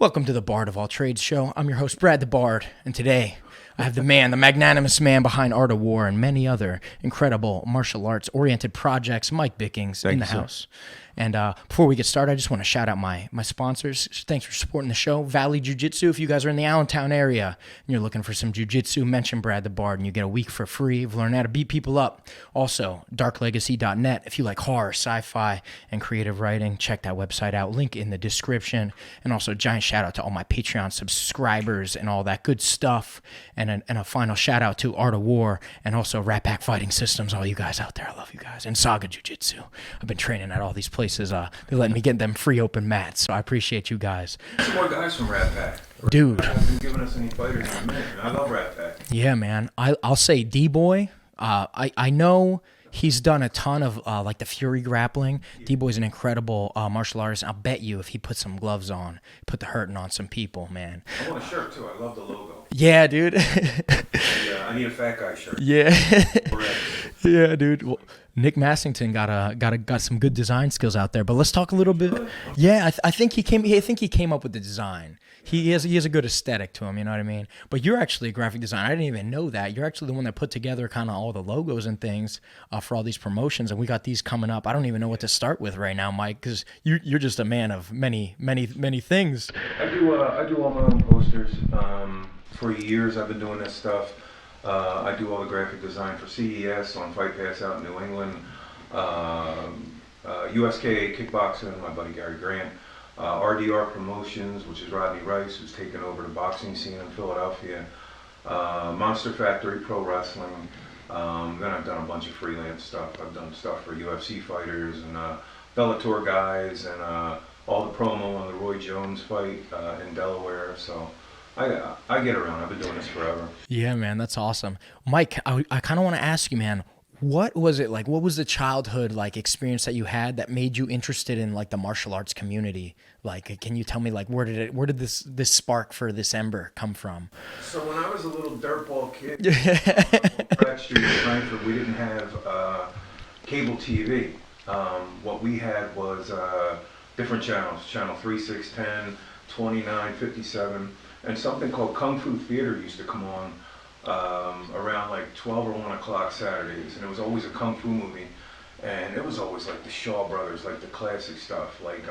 Welcome to the Bard of All Trades show. I'm your host, BradElBard, and today I have the man, the magnanimous man behind Art of War and many other incredible martial arts-oriented projects, Mike Bickings, in the house. And before we get started, I just want to shout out my sponsors. Thanks for supporting the show. Valley Jiu-Jitsu, if you guys are in the Allentown area and you're looking for some Jiu-Jitsu, mention Brad the and you get a week for free. You've learned how to beat people up. Also, darklegacy.net. If you like horror, sci-fi, and creative writing, check that website out. Link in the description. And also, giant shout out to all my Patreon subscribers and all that good stuff. And a final shout out to Art of War and also Rat Pack Fighting Systems. All you guys out there, I love you guys. And Saga Jiu-Jitsu. I've been training at all these places. They let me get them free open mats, so I appreciate you guys. Some more guys from Rat Pack. Dude. I haven't given us any fighters in a minute, and I love Rat Pack. Yeah, man. I'll say D-Boy. I know he's done a ton of like the Fury grappling. D-Boy's an incredible martial artist. I'll bet you if he put some gloves on, put the hurting on some people, man. I want a shirt too. I love the logo. Yeah, dude. Yeah, I need a fat guy shirt. Yeah. Yeah, dude. Well, Nick Massington got some good design skills out there, but let's talk a little bit. Yeah, I think he came up with the design. He has a good aesthetic to him, you know what I mean? But you're actually a graphic designer. I didn't even know that. You're actually the one that put together kind of all the logos and things for all these promotions, and we got these coming up. I don't even know what to start with right now, Mike, because you're just a man of many things. I do all my own posters. For years, I've been doing this stuff. I do all the graphic design for CES on Fight Pass out in New England, USKA Kickboxing, my buddy Gary Grant, RDR Promotions, which is Rodney Rice, who's taken over the boxing scene in Philadelphia, Monster Factory Pro Wrestling. Then I've done a bunch of freelance stuff. I've done stuff for UFC fighters and Bellator guys and all the promo on the Roy Jones fight in Delaware. So I get around. I've been doing this forever. Yeah, man, that's awesome. Mike, I kind of want to ask you, man, what was it like? What was the childhood like experience that you had that made you interested in like the martial arts community? Like, can you tell me like where did this spark for this ember come from? So when I was a little dirtball kid on Pratt Street in Frankfurt, we didn't have cable TV. What we had was different channels: channel 3, 6, 10, 29, 57. And something called Kung Fu Theater used to come on around like 12 or 1 o'clock Saturdays, and it was always a Kung Fu movie, and it was always like the Shaw Brothers, like the classic stuff. Like,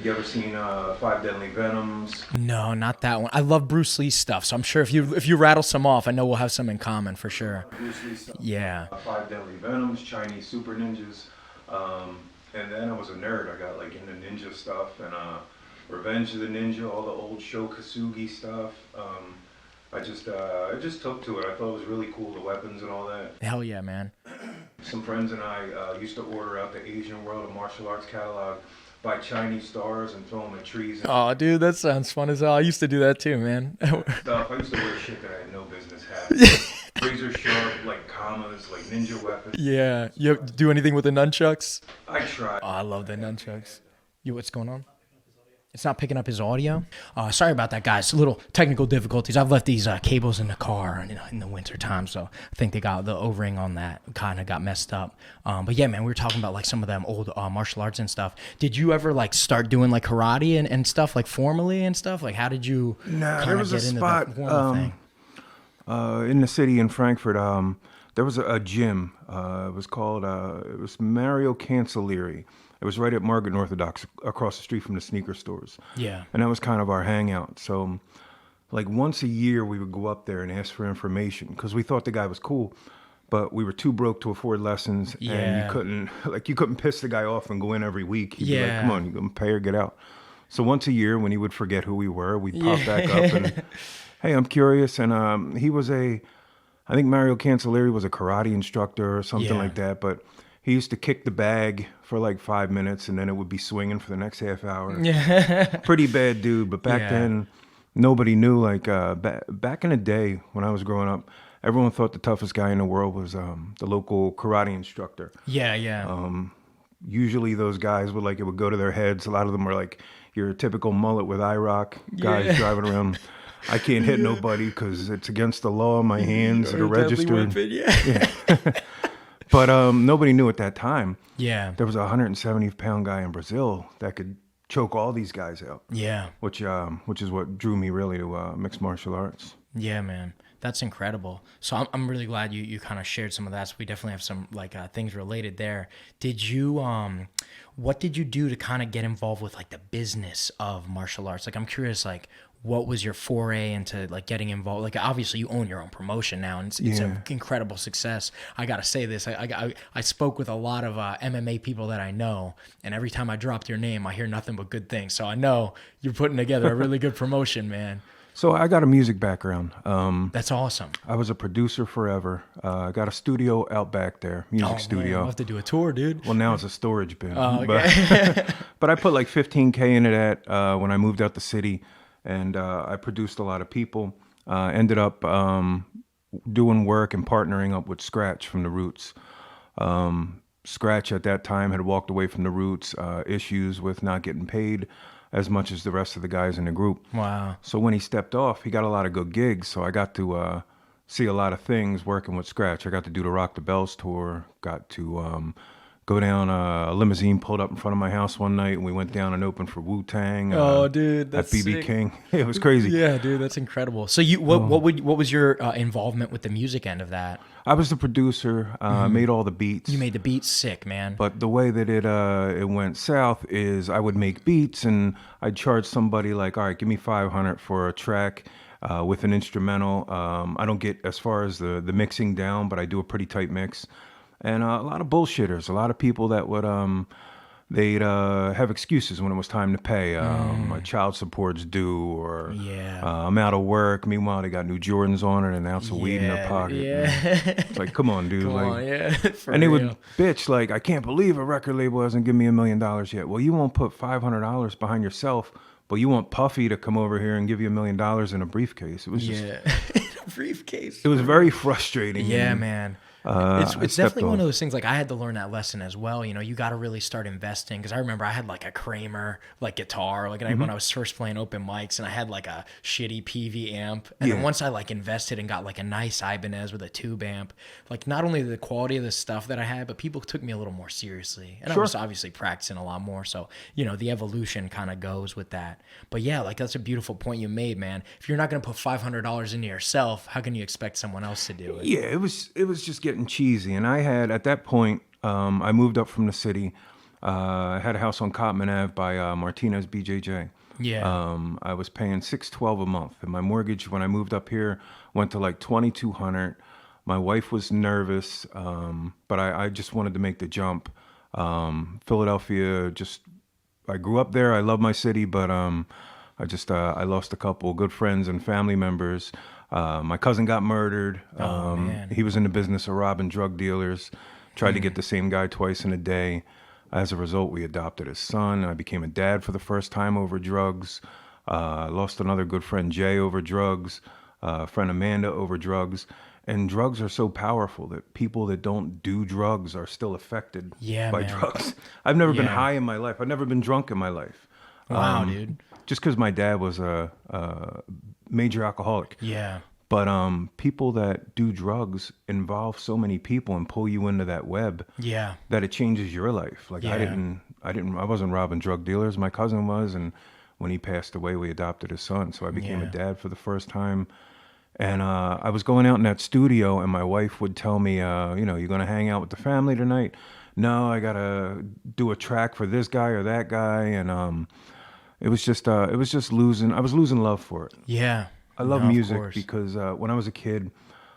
you ever seen Five Deadly Venoms? No, not that one. I love Bruce Lee stuff, so I'm sure if you rattle some off, I know we'll have some in common for sure. Bruce Lee stuff. Yeah. Five Deadly Venoms, Chinese Super Ninjas, and then I was a nerd. I got like into ninja stuff and Revenge of the Ninja, all the old Sho Kasugi stuff. I just took to it. I thought it was really cool, the weapons and all that. Hell yeah, man. Some friends and I used to order out the Asian World of Martial Arts catalog, buy Chinese stars and throw them at trees. Oh, dude, that sounds fun as hell. I used to do that too, man. Stuff. I used to wear shit that I had no business having. Razor sharp, like kamas, like ninja weapons. Yeah. You do anything with the nunchucks? I tried. Oh, I love the nunchucks. What's going on? It's not picking up his audio. Sorry about that, guys. A little technical difficulties. I've left these cables in the car in the winter time, so I think they got the O-ring on that kind of got messed up. But yeah, man, we were talking about like some of them old martial arts and stuff. Did you ever like start doing like karate and stuff like formally and stuff? Like how did you? Nah, there was a spot in the city in Frankfurt. There was a gym. It was called Mario Cancellieri. It was right at Margaret Orthodox, across the street from the sneaker stores. Yeah. And that was kind of our hangout. So, like, once a year, we would go up there and ask for information because we thought the guy was cool, but we were too broke to afford lessons, and you couldn't piss the guy off and go in every week. He'd be like, come on, you can pay or get out. So once a year, when he would forget who we were, we'd pop back up and, hey, I'm curious. And he was I think Mario Cancellieri was a karate instructor or something like that, but he used to kick the bag for like 5 minutes, and then it would be swinging for the next half hour. Yeah. Pretty bad dude, but back then, nobody knew. Like back in the day when I was growing up, everyone thought the toughest guy in the world was the local karate instructor. Yeah, yeah. Usually those guys it would go to their heads. A lot of them were like your typical mullet with IROC guys driving around. I can't hit nobody because it's against the law. My hands are registered. Yeah. But nobody knew at that time. Yeah. There was a 170-pound guy in Brazil that could choke all these guys out. Yeah. Which is what drew me really to mixed martial arts. Yeah, man. That's incredible. So I'm really glad you kind of shared some of that. So we definitely have some like things related there. Did you what did you do to kind of get involved with like the business of martial arts? Like I'm curious, like what was your foray into like getting involved? Like obviously you own your own promotion now, and it's an incredible success. I gotta say this. I spoke with a lot of MMA people that I know, and every time I dropped your name, I hear nothing but good things. So I know you're putting together a really good promotion, man. So I got a music background. That's awesome. I was a producer forever. I got a studio out back there, music studio. Man, I'll have to do a tour, dude. Well, now it's a storage bin. Oh, okay. But I put like $15K into that when I moved out the city, and I produced a lot of people. Ended up doing work and partnering up with Scratch from the Roots. Scratch at that time had walked away from the Roots, issues with not getting paid as much as the rest of the guys in the group. Wow. So when he stepped off, he got a lot of good gigs. So I got to see a lot of things working with Scratch. I got to do the Rock the Bells tour, got to go down, a limousine pulled up in front of my house one night, and we went down and opened for Wu-Tang. Oh, dude, that's at BB sick. King. It was crazy. Yeah, dude, that's incredible. So what was your involvement with the music end of that? I was the producer, made all the beats. You made the beats sick, man. But the way that it went south is I would make beats and I'd charge somebody like, all right, give me $500 for a track with an instrumental. I don't get as far as the mixing down, but I do a pretty tight mix. And a lot of bullshitters, a lot of people that would they'd have excuses when it was time to pay. My child support's due, or I'm out of work. Meanwhile, they got new Jordans on it and an ounce of weed in their pocket. Yeah. It's like, come on, dude. Come like, on, yeah. And they would bitch like, I can't believe a record label hasn't given me $1 million yet. Well, you won't put $500 behind yourself, but you want Puffy to come over here and give you $1 million in a briefcase. It was just, in a briefcase. It was very frustrating. Yeah, man. It's definitely one of off. those things. Like I had to learn that lesson as well. You know, you got to really start investing, because I remember I had like a Kramer like guitar, like when I was first playing open mics, and I had like a shitty PV amp. And then once I like invested and got like a nice Ibanez with a tube amp, like not only the quality of the stuff that I had, but people took me a little more seriously. And I was obviously practicing a lot more. So, you know, the evolution kind of goes with that. But yeah, like that's a beautiful point you made, man. If you're not going to put $500 into yourself, how can you expect someone else to do it? Yeah, it was just getting cheesy. And I had, at that point, I moved up from the city. I had a house on Cotman Ave by Martinez BJJ. Yeah. I was paying $612 a month, and my mortgage when I moved up here went to like $2,200. My wife was nervous, but I just wanted to make the jump. Philadelphia, I grew up there. I love my city, but I lost a couple good friends and family members. My cousin got murdered. Man. He was in the business of robbing drug dealers. Tried to get the same guy twice in a day. As a result, we adopted his son. I became a dad for the first time over drugs. Lost another good friend, Jay, over drugs. Friend Amanda over drugs. And drugs are so powerful that people that don't do drugs are still affected by drugs. I've never been high in my life. I've never been drunk in my life. Wow, dude. Just because my dad was a major alcoholic. Yeah. But people that do drugs involve so many people and pull you into that web. Yeah. That it changes your life. Like I wasn't robbing drug dealers. My cousin was, and when he passed away, we adopted his son. So I became a dad for the first time. And I was going out in that studio, and my wife would tell me, you're going to hang out with the family tonight? No, I got to do a track for this guy or that guy. And it was just losing. I was losing love for it. Yeah. I love music because when I was a kid,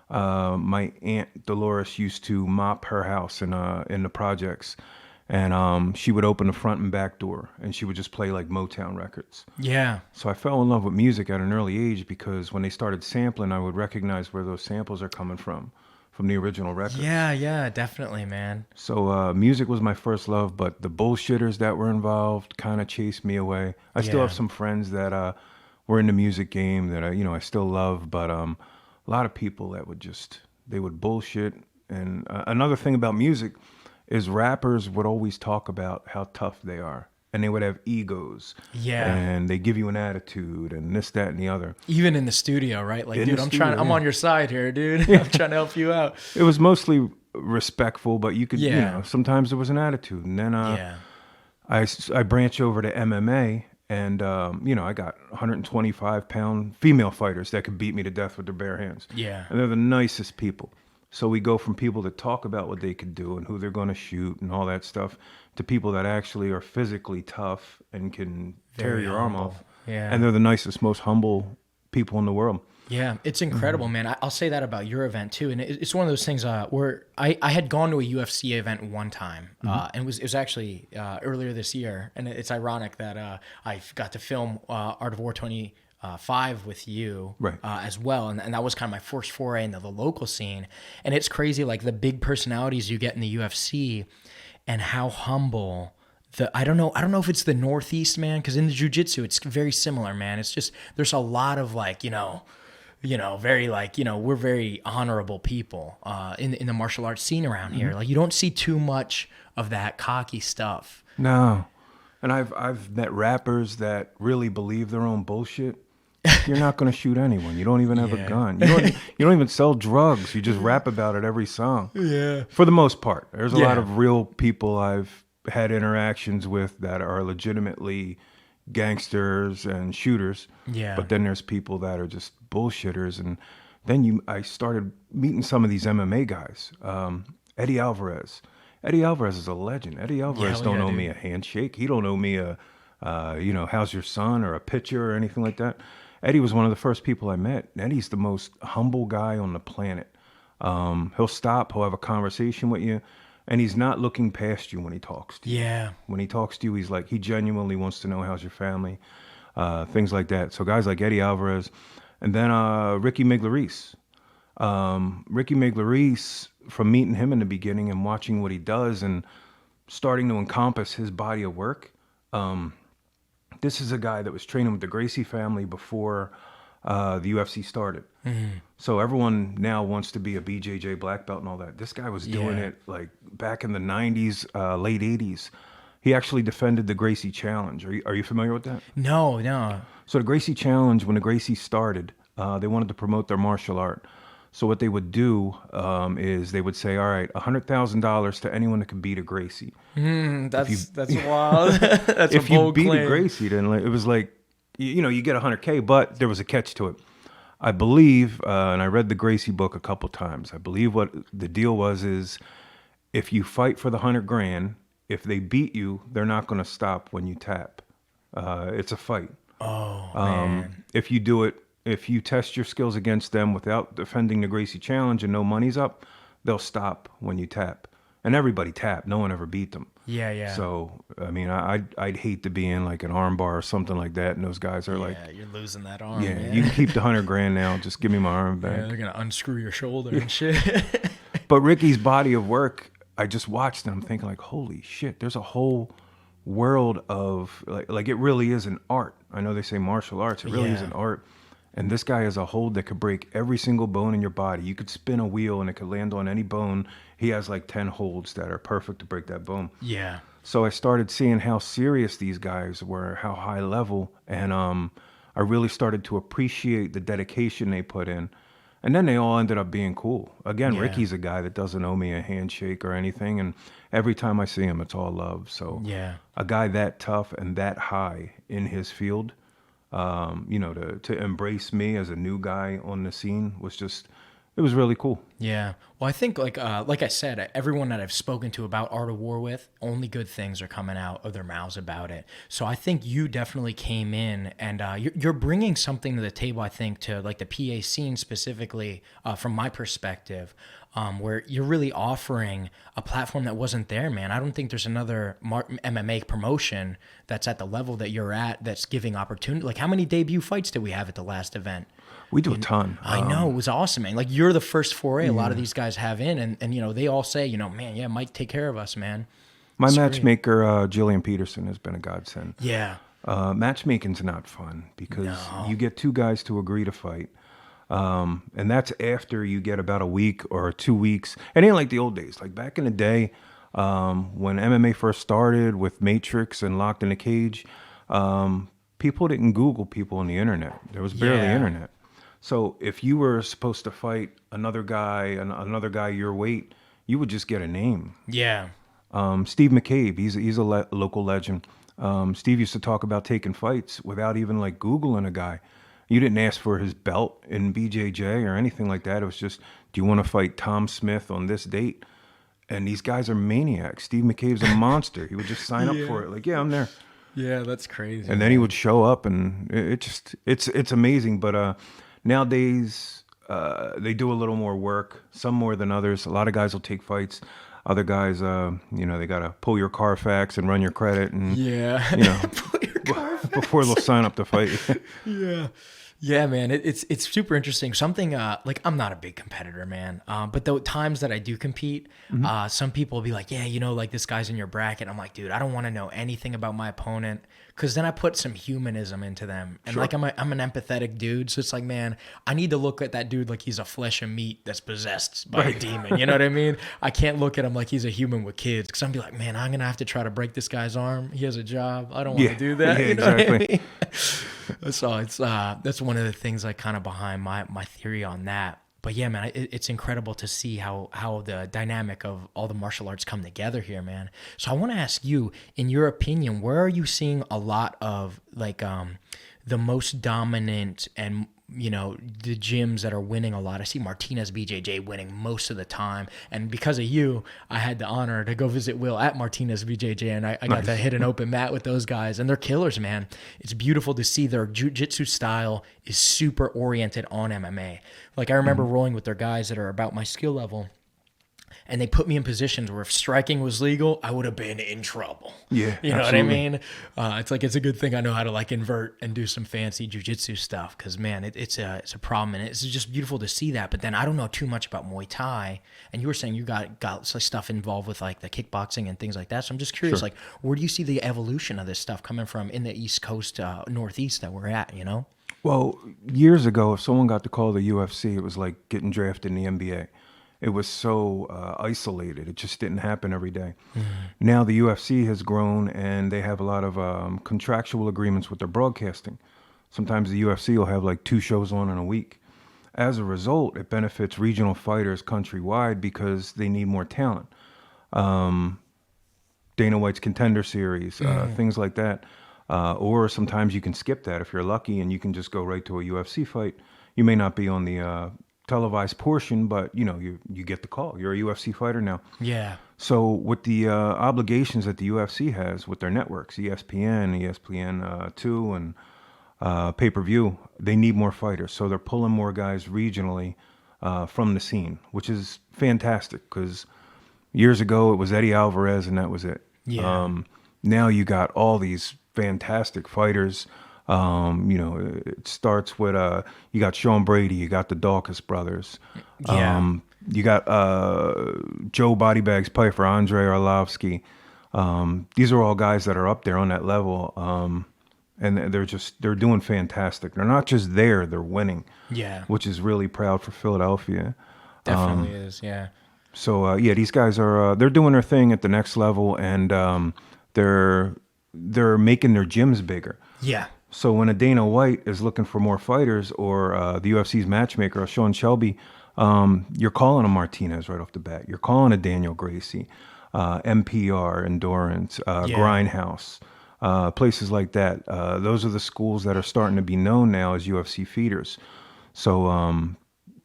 my aunt Dolores used to mop her house in the projects, and she would open the front and back door, and she would just play like Motown records. Yeah. So I fell in love with music at an early age because when they started sampling, I would recognize where those samples are coming from the original records. Yeah, definitely, man. So music was my first love, but the bullshitters that were involved kind of chased me away. I still have some friends that were in the music game that I still love, but a lot of people that they would bullshit. And another thing about music is rappers would always talk about how tough they are, and they would have egos. Yeah. And they give you an attitude and this, that, and the other. Even in the studio, right? Like, dude, I'm on your side here, dude. I'm trying to help you out. It was mostly respectful, but you could, sometimes there was an attitude. And then I branch over to MMA, and I got 125-pound female fighters that could beat me to death with their bare hands. Yeah. And they're the nicest people. So we go from people that talk about what they could do and who they're going to shoot and all that stuff to people that actually are physically tough and can tear your arm off. Yeah. And they're the nicest, most humble people in the world. Yeah, it's incredible, man. I'll say that about your event too, and it's one of those things where I had gone to a UFC event one time, and it was actually earlier this year, and it's ironic that I got to film Art of War 25 with you as well, and that was kind of my first foray into the local scene, and it's crazy, like the big personalities you get in the UFC, and how humble. I don't know if it's the Northeast, man, because in the Jiu-Jitsu it's very similar, man. It's just there's a lot of very we're very honorable people in the martial arts scene around here. Like you don't see too much of that cocky stuff. No, and I've met rappers that really believe their own bullshit. You're not going to shoot anyone. You don't even have a gun. You don't even sell drugs. You just rap about it every song. Yeah, for the most part. There's a lot of real people I've had interactions with that are legitimately gangsters and shooters. Yeah. But then there's people that are just bullshitters. And then I started meeting some of these MMA guys. Eddie Alvarez. Eddie Alvarez is a legend. Eddie Alvarez don't owe me a handshake. He don't owe me a, how's your son or a picture or anything like that. Eddie was one of the first people I met. Eddie's the most humble guy on the planet. He'll stop. He'll have a conversation with you. And he's not looking past you when he talks to you. Yeah. When he talks to you, he genuinely wants to know how's your family, things like that. So guys like Eddie Alvarez, and then Ricky Miglerese. Ricky Miglerese, from meeting him in the beginning and watching what he does and starting to encompass his body of work. This is a guy that was training with the Gracie family before the UFC started. So everyone now wants to be a BJJ black belt and all that. This guy was doing it like back in the 90s, late 80s. He actually defended the Gracie Challenge. Are you familiar with that? No. So the Gracie Challenge, when the Gracie started, they wanted to promote their martial art. So what they would do is they would say, all right, $100,000 to anyone that can beat a Gracie. That's wild. That's if a bold you beat claim. a Gracie, then it was like, you get $100K, but there was a catch to it. I believe, and I read the Gracie book a couple times. I believe what the deal is if you fight for the $100,000, if they beat you, they're not going to stop when you tap. It's a fight. Oh, man. If you do it, if you test your skills against them without defending the Gracie Challenge and no money's up, they'll stop when you tap. And everybody tapped. No one ever beat them. Yeah. So, I mean, I'd hate to be in like an arm bar or something like that. And those guys are like, you're losing that arm. Yeah, you can keep the $100,000 now. Just give me my arm back. Yeah, they're going to unscrew your shoulder and shit. But Ricky's body of work, I just watched and I'm thinking like, holy shit, there's a whole world of like it really is an art. I know they say martial arts. It really is an art. And this guy has a hold that could break every single bone in your body. You could spin a wheel and it could land on any bone. He has like 10 holds that are perfect to break that bone. Yeah. So I started seeing how serious these guys were, how high level. And I really started to appreciate the dedication they put in. And then they all ended up being cool. Again, Ricky's a guy that doesn't owe me a handshake or anything. And every time I see him, it's all love. So a guy that tough and that high in his field, to embrace me as a new guy on the scene was just, it was really cool. Yeah. Well, I think like I said, everyone that I've spoken to about Art of War with, only good things are coming out of their mouths about it. So I think you definitely came in and you're bringing something to the table, I think, to like the PA scene specifically from my perspective, where you're really offering a platform that wasn't there, man. I don't think there's another MMA promotion that's at the level that you're at that's giving opportunity. Like how many debut fights did we have at the last event? We do a ton. I know. It was awesome, man. Like, you're the first foray a lot of these guys have in. And they all say, man, Mike, take care of us, man. My matchmaker, Jillian Peterson, has been a godsend. Yeah. Matchmaking's not fun because you get two guys to agree to fight. And that's after you get about a week or 2 weeks. It ain't like the old days. Like, back in the day, when MMA first started with Matrix and Locked in a Cage, people didn't Google people on the internet. There was barely internet. So if you were supposed to fight another guy your weight, you would just get a name. Yeah. Steve McCabe, he's a local legend. Steve used to talk about taking fights without even like Googling a guy. You didn't ask for his belt in BJJ or anything like that. It was just, do you want to fight Tom Smith on this date? And these guys are maniacs. Steve McCabe's a monster. He would just sign up for it. Like, yeah, I'm there. Yeah, that's crazy. And then he would show up, and it's amazing. But nowadays, they do a little more work, some more than others. A lot of guys will take fights. Other guys, they got to pull your Carfax and run your credit, and pull your Carfax before they'll sign up to fight. Yeah, man, it's super interesting. Something like, I'm not a big competitor, man. But the times that I do compete, some people will be like, yeah, like this guy's in your bracket. I'm like, dude, I don't want to know anything about my opponent, because then I put some humanism into them. And like, I'm an empathetic dude, so it's like, man, I need to look at that dude like he's a flesh and meat that's possessed by a demon. You know what I mean? I can't look at him like he's a human with kids, because I'm be like, man, I'm gonna have to try to break this guy's arm. He has a job. I don't want to do that. Yeah, you know exactly. what I mean? So it's that's one of the things like kind of behind my theory on that. But yeah, man, it's incredible to see how the dynamic of all the martial arts come together here, man. So I want to ask you, in your opinion, where are you seeing a lot of like the most dominant and the gyms that are winning a lot? I see Martinez BJJ winning most of the time, and because of you, I had the honor to go visit Will at Martinez BJJ, and I got to hit an open mat with those guys, and they're killers, man. It's beautiful to see their jiu-jitsu style is super oriented on MMA. Like, I remember rolling with their guys that are about my skill level, and they put me in positions where if striking was legal, I would have been in trouble. Yeah, you know absolutely. what I mean? It's like, it's a good thing I know how to like invert and do some fancy jiu-jitsu stuff, because man, it's a problem, and it's just beautiful to see that. But then I don't know too much about Muay Thai, and you were saying you got some stuff involved with like the kickboxing and things like that. So I'm just curious, like, where do you see the evolution of this stuff coming from in the East Coast, Northeast that we're at? Well, years ago, if someone got to call the UFC, it was like getting drafted in the NBA. It was so isolated. It just didn't happen every day. Now the UFC has grown, and they have a lot of contractual agreements with their broadcasting. Sometimes the UFC will have like 2 shows on in a week. As a result, it benefits regional fighters countrywide because they need more talent. Dana White's Contender Series, things like that. Or sometimes you can skip that if you're lucky, and you can just go right to a UFC fight. You may not be on the televised portion, but you get the call. You're a UFC fighter now. Yeah. So with the obligations that the UFC has with their networks, ESPN, ESPN2, and pay-per-view, they need more fighters. So they're pulling more guys regionally from the scene, which is fantastic, because years ago it was Eddie Alvarez and that was it. Yeah. Now you got all these fantastic fighters. It starts with you got Sean Brady, you got the Dawkins brothers, you got Joe Bodybags Piper, Andre Arlovsky. These are all guys that are up there on that level, and they're doing fantastic. They're not just there, they're winning. Yeah, which is really proud for Philadelphia. Definitely is. Yeah. So these guys are they're doing their thing at the next level, and they're making their gyms bigger. Yeah. So when a Dana White is looking for more fighters, or the UFC's matchmaker, Sean Shelby, you're calling a Martinez right off the bat. You're calling a Daniel Gracie, MPR, Endurance, Grindhouse, places like that. Those are the schools that are starting to be known now as UFC feeders. So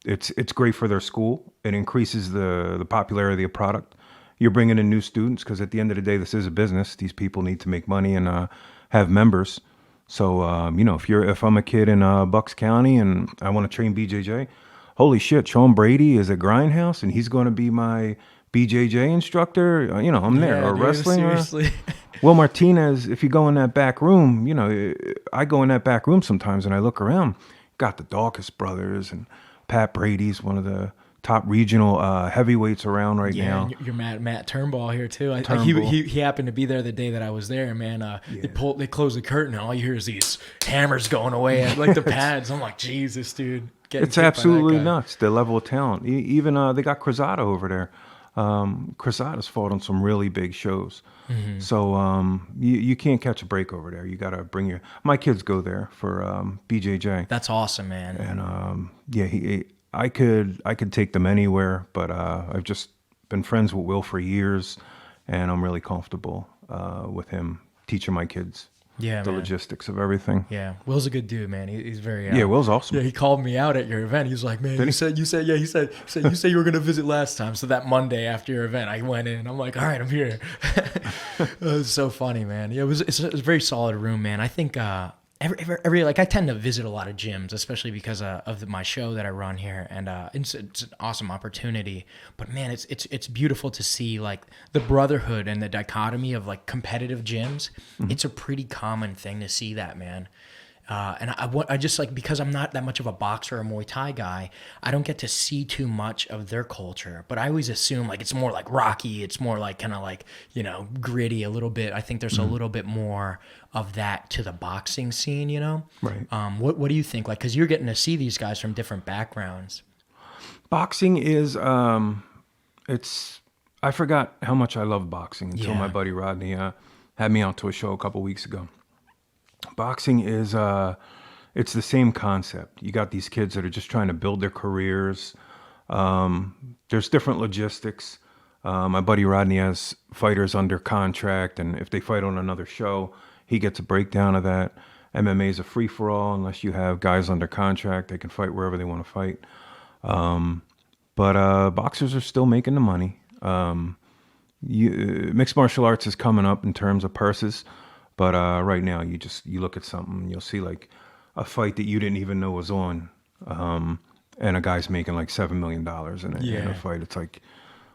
it's great for their school. It increases the popularity of the product. You're bringing in new students, because at the end of the day, this is a business. These people need to make money and have members. So, if I'm a kid in Bucks County and I want to train BJJ, holy shit, Sean Brady is at Grindhouse and he's going to be my BJJ instructor. I'm there. Or dude, wrestling. Seriously. Well, Martinez, if you go in that back room, I go in that back room sometimes and I look around. Got the Dawkins brothers, and Pat Brady's one of the top regional heavyweights around right now. Yeah, you're Matt Turnbull here too. Turnbull. He happened to be there the day that I was there, man. They closed the curtain, and all you hear is these hammers going away at like the pads. I'm like, Jesus, dude. It's absolutely nuts, the level of talent. Even they got Cruzado over there. Cruzada's fought on some really big shows. Mm-hmm. So you can't catch a break over there. You got to bring my kids go there for BJJ. That's awesome, man. And I could take them anywhere, but I've just been friends with Will for years, and I'm really comfortable with him teaching my kids the logistics of everything. Yeah, Will's a good dude, man. He's very Will's awesome. Yeah, he called me out at your event. He was like, "Man, you said you were gonna visit last time." So that Monday after your event, I went in. I'm like, "All right, I'm here." It was so funny, man. Yeah, it's a very solid room, man. I think every like I tend to visit a lot of gyms, especially because of my show that I run here, and it's an awesome opportunity. But man, it's beautiful to see like the brotherhood and the dichotomy of like competitive gyms. Mm-hmm. It's a pretty common thing to see that, man. And I just like, because I'm not that much of a boxer or Muay Thai guy, I don't get to see too much of their culture. But I always assume like it's more like Rocky. It's more like kind of like, you know, gritty a little bit. I think there's a little bit more of that to the boxing scene, you know? Right. What do you think? Like, because you're getting to see these guys from different backgrounds. Boxing is, I forgot how much I love boxing until my buddy Rodney had me out to a show a couple weeks ago. Boxing is, it's the same concept. You got these kids that are just trying to build their careers. There's different logistics. My buddy Rodney has fighters under contract, and if they fight on another show, he gets a breakdown of that. MMA is a free-for-all. Unless you have guys under contract, they can fight wherever they want to fight. But boxers are still making the money. Mixed martial arts is coming up in terms of purses. But right now, you look at something, you'll see like a fight that you didn't even know was on, and a guy's making like $7 million in a fight. It's like,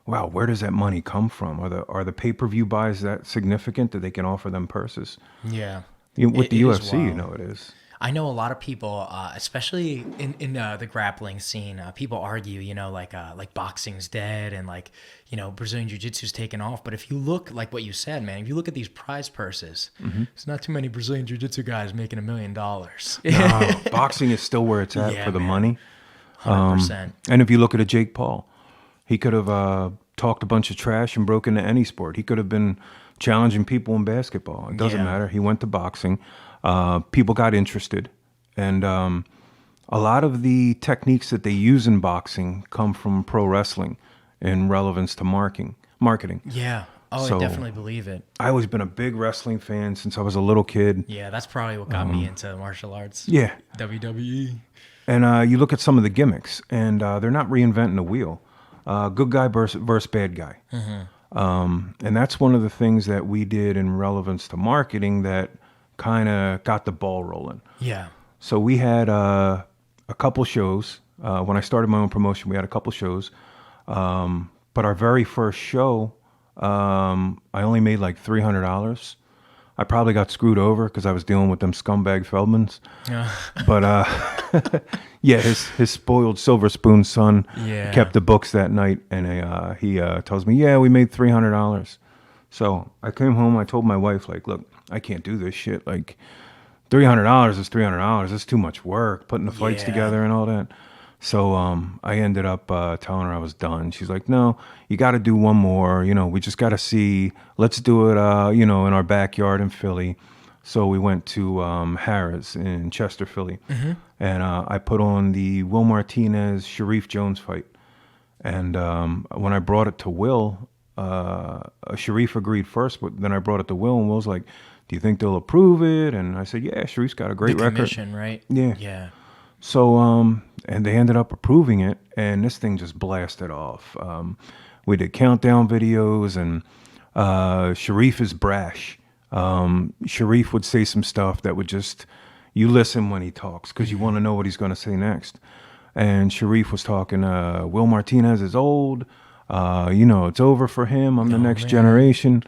wow, where does that money come from? Are the pay-per-view buys that significant that they can offer them purses? Yeah. With the UFC, you know it is. I know a lot of people, especially in the grappling scene, people argue, you know, like boxing's dead and like, you know, Brazilian Jiu-Jitsu's taken off. But if you look, like what you said, man, if you look at these prize purses, there's not too many Brazilian Jiu-Jitsu guys making $1 million. No, boxing is still where it's at for the money. 100%. And if you look at a Jake Paul, he could have talked a bunch of trash and broke into any sport. He could have been challenging people in basketball. It doesn't matter. He went to boxing. People got interested, and a lot of the techniques that they use in boxing come from pro wrestling in relevance to marketing. Yeah. Oh, so I definitely believe it. I've always been a big wrestling fan since I was a little kid. Yeah, that's probably what got me into martial arts. Yeah. WWE. And you look at some of the gimmicks, and they're not reinventing the wheel. Good guy versus bad guy. And that's one of the things that we did in relevance to marketing that kind of got the ball rolling. Yeah. So we had a couple shows. When I started my own promotion, we had a couple shows. But our very first show, I only made like $300. I probably got screwed over because I was dealing with them scumbag Feldmans. But yeah, his spoiled silver spoon son kept the books that night, and he tells me, "Yeah, we made $300." So I came home. I told my wife, like, "Look, I can't do this shit. Like, $300 is $300. It's too much work putting the fights together and all that." So I ended up telling her I was done. She's like, "No, you got to do one more. You know, we just got to see. Let's do it, you know, in our backyard in Philly." So we went to Harrah's in Chester, Philly. And I put on the Will Martinez Sharif Jones fight. And when I brought it to Will, Sharif agreed first, but then I brought it to Will, and Will's like, "Do you think they'll approve it?" And I said, "Yeah, Sharif's got a great record." Commission, right? Yeah. Yeah. So, and they ended up approving it, and this thing just blasted off. We did countdown videos, and Sharif is brash. Sharif would say some stuff that would just, you listen when he talks because you want to know what he's going to say next. And Sharif was talking, Will Martinez is old. You know, it's over for him. I'm the next generation.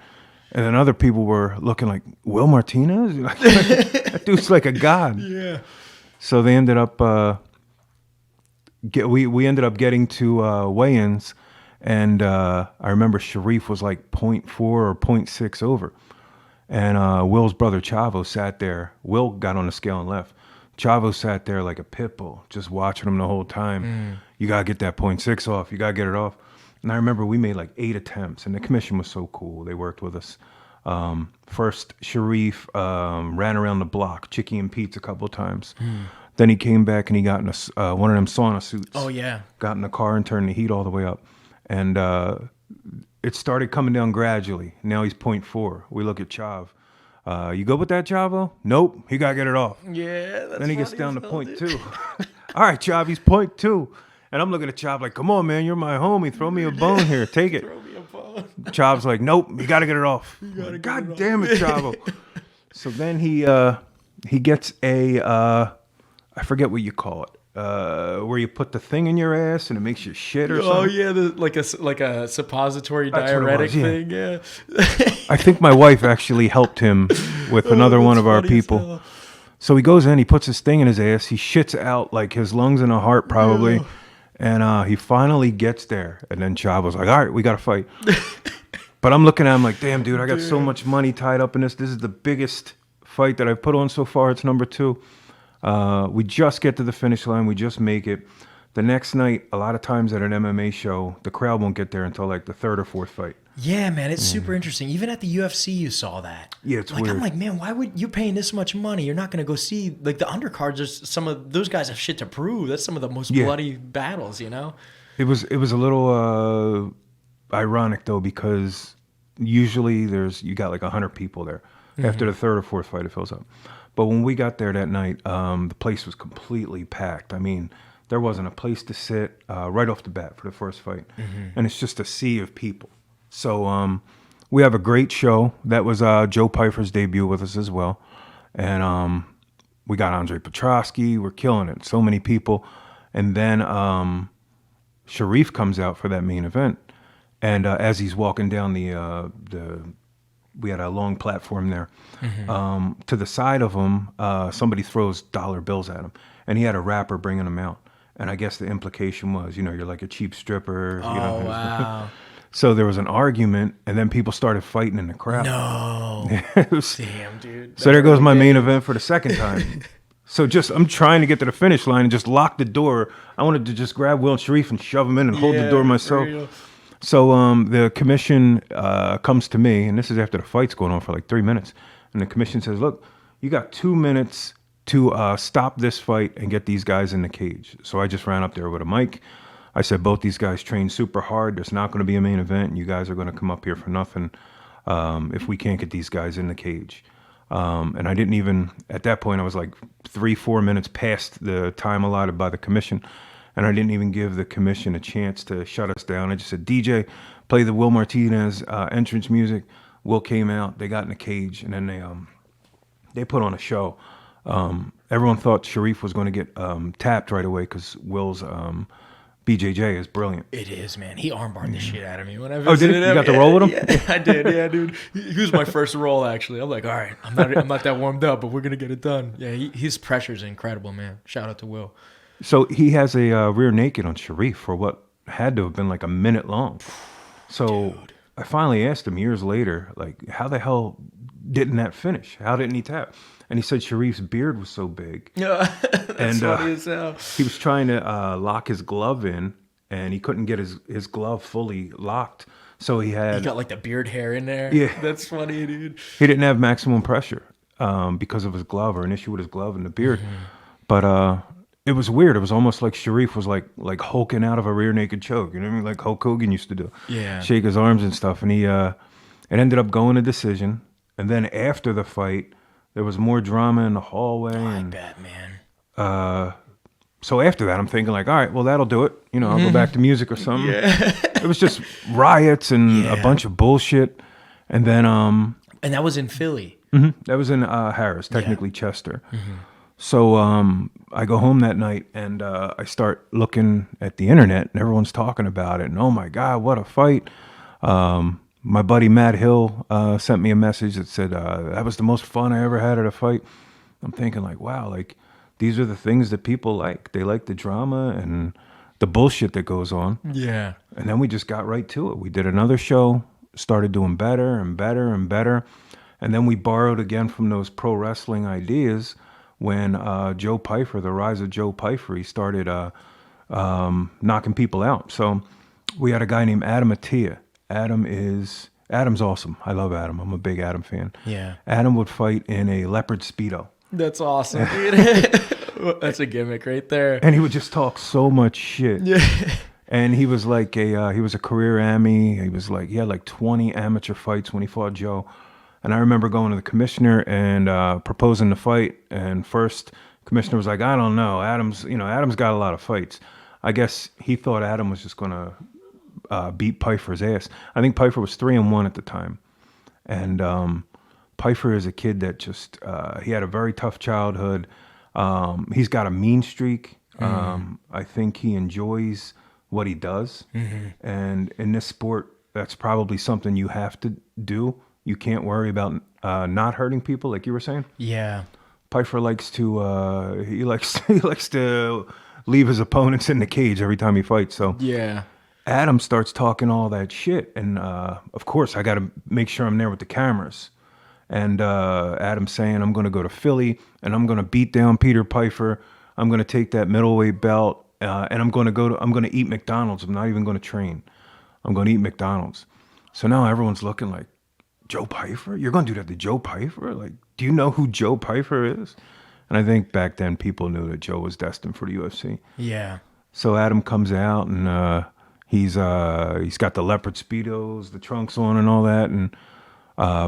And then other people were looking like, Will Martinez? That dude's like a god. Yeah. So they ended up, we ended up getting to weigh-ins, and I remember Sharif was like 0.4 or 0.6 over. And Will's brother Chavo sat there. Will got on the scale and left. Chavo sat there like a pit bull, just watching him the whole time. You got to get that 0.6 off. You got to get it off. And I remember we made like 8 attempts, and the commission was so cool. They worked with us. First, Sharif ran around the block, Chicky and Pete's a couple of times. Then he came back and he got in one of them sauna suits. Oh, yeah. Got in the car and turned the heat all the way up. And it started coming down gradually. Now he's 0.4. We look at Chav. You go with that, Chavo? Nope. He got to get it off. Yeah, that's Then he gets down to 0.2. All right, Chav, he's 0.2. And I'm looking at Chav like, come on, man, you're my homie. Throw me a bone here. Take it. Throw me a bone. Chav's like, nope, you got to get it off. God damn it, Chavo. So then he gets a, I forget what you call it. Where you put the thing in your ass and it makes you shit or something. Oh yeah, like a suppository diuretic thing. Yeah. I think my wife actually helped him with another one of our people. So he goes in, he puts his thing in his ass, he shits out like his lungs and a heart probably, and he finally gets there. And then Chav was like, "All right, we got to fight." But I'm looking at him like, "Damn, dude, I got so much money tied up in this. This is the biggest fight that I've put on so far. It's number 2." We just get to the finish line. We just make it. The next night, a lot of times at an MMA show, the crowd won't get there until like the 3rd or 4th fight. Yeah, man, it's super interesting. Even at the UFC, you saw that. Yeah, it's like, weird. I'm like, man, why would you paying this much money? You're not going to go see like the undercards. There's some of those guys have shit to prove. That's some of the most bloody battles, you know. It was a little ironic though, because usually you got like 100 people there. After the 3rd or 4th fight, it fills up. But when we got there that night, the place was completely packed. I mean, there wasn't a place to sit right off the bat for the first fight. And it's just a sea of people. So we have a great show. That was Joe Pfeiffer's debut with us as well. And we got Andre Petrosky. We're killing it. So many people. And then Sharif comes out for that main event. And as he's walking down we had a long platform there. To the side of him, somebody throws dollar bills at him. And he had a rapper bringing him out. And I guess the implication was, you're like a cheap stripper. Oh, wow. So there was an argument, and then people started fighting in the crowd. No. Damn, dude. So there goes my main event for the second time. So I'm trying to get to the finish line and just lock the door. I wanted to just grab Will and Sharif and shove them in and hold the door myself. So the commission comes to me, and this is after the fight's going on for like 3 minutes. And the commission says, look, you got 2 minutes to stop this fight and get these guys in the cage. So I just ran up there with a mic. I said, both these guys train super hard. There's not going to be a main event, and you guys are going to come up here for nothing if we can't get these guys in the cage. And I didn't even, at that point, I was like 3-4 minutes past the time allotted by the commission. And I didn't even give the commission a chance to shut us down. I just said, DJ, play the Will Martinez entrance music. Will came out. They got in the cage, and then they put on a show. Everyone thought Sharif was going to get tapped right away because Will's BJJ is brilliant. It is, man. He armbarred the shit out of me when I visited him. You got to roll with him? Yeah, I did, yeah, dude. He was my first roll, actually. I'm like, all right, I'm not that warmed up, but we're going to get it done. Yeah, his pressure is incredible, man. Shout out to Will. So he has a rear naked on Sharif for what had to have been like a minute long. So dude. I finally asked him years later, like, how the hell didn't that finish? How didn't he tap? And he said Sharif's beard was so big. Yeah, that's funny as hell. He was trying to lock his glove in, and he couldn't get his glove fully locked. So he got like the beard hair in there. Yeah. That's funny, dude. He didn't have maximum pressure because of his glove or an issue with his glove and the beard. But it was weird. It was almost like Sharif was like hulking out of a rear naked choke. You know what I mean? Like Hulk Hogan used to do. Yeah. Shake his arms and stuff. And it ended up going to decision. And then after the fight, there was more drama in the hallway. I bet, man. So after that, I'm thinking like, all right, well, that'll do it. I'll go back to music or something. Yeah. It was just riots and a bunch of bullshit. And then... and that was in Philly. That was in Harris, technically Chester. So I go home that night and I start looking at the internet and everyone's talking about it. And oh my God, what a fight. My buddy Matt Hill sent me a message that said, that was the most fun I ever had at a fight. I'm thinking like, wow, like these are the things that people like. They like the drama and the bullshit that goes on. Yeah. And then we just got right to it. We did another show, started doing better and better and better. And then we borrowed again from those pro wrestling ideas when Joe Pfeiffer, the rise of Joe Pfeiffer, he started knocking people out. So we had a guy named Ep92. Atem's awesome. I love Atem. I'm a big Atem fan. Yeah. Atem would fight in a leopard Speedo. That's awesome, dude. That's a gimmick right there. And he would just talk so much shit. Yeah. And he was like he was a career Emmy. He had like 20 amateur fights when he fought Joe. And I remember going to the commissioner and proposing the fight. And first, commissioner was like, I don't know. Adam's got a lot of fights. I guess he thought Atem was just going to beat Pfeiffer's ass. I think Pfeiffer was 3-1 at the time. And Pfeiffer is a kid that just, he had a very tough childhood. He's got a mean streak. I think he enjoys what he does. And in this sport, that's probably something you have to do. You can't worry about not hurting people, like you were saying. Yeah. Pfeiffer likes to he likes to leave his opponents in the cage every time he fights. So yeah, Atem starts talking all that shit, and of course I got to make sure I'm there with the cameras. And Atem's saying, I'm going to go to Philly and I'm going to beat down Peter Pfeiffer. I'm going to take that middleweight belt, and I'm going to eat McDonald's. I'm not even going to train. I'm going to eat McDonald's. So now everyone's looking like, Joe Pfeiffer? You're going to do that to Joe Pfeiffer? Like, do you know who Joe Pfeiffer is? And I think back then people knew that Joe was destined for the UFC. Yeah. So Atem comes out and he's got the leopard Speedos, the trunks on and all that. And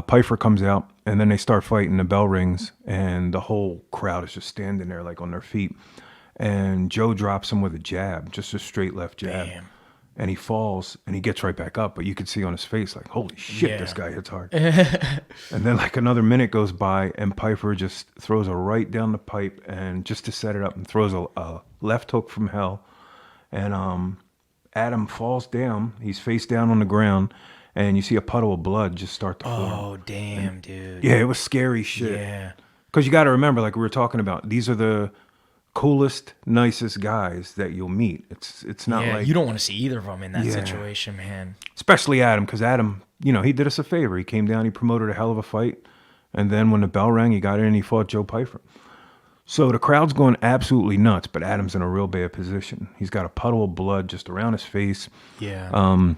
Pfeiffer comes out and then they start fighting. The bell rings and the whole crowd is just standing there like on their feet. And Joe drops him with a jab, just a straight left jab. Damn. And he falls and he gets right back up, but you could see on his face like, holy shit, this guy hits hard. And then like another minute goes by and Pfeiffer just throws a right down the pipe and just to set it up and throws a left hook from hell. And Atem falls down. He's face down on the ground and you see a puddle of blood just start to form. Oh, damn, dude. Yeah, it was scary shit. Yeah. Because you got to remember, like we were talking about, these are the coolest, nicest guys that you'll meet. It's not like you don't want to see either of them in that situation, man. Especially Atem, because Atem, he did us a favor. He came down, he promoted a hell of a fight, and then when the bell rang, he got in and he fought Joe Pfeiffer. So the crowd's going absolutely nuts, but Atem's in a real bad position. He's got a puddle of blood just around his face. Yeah.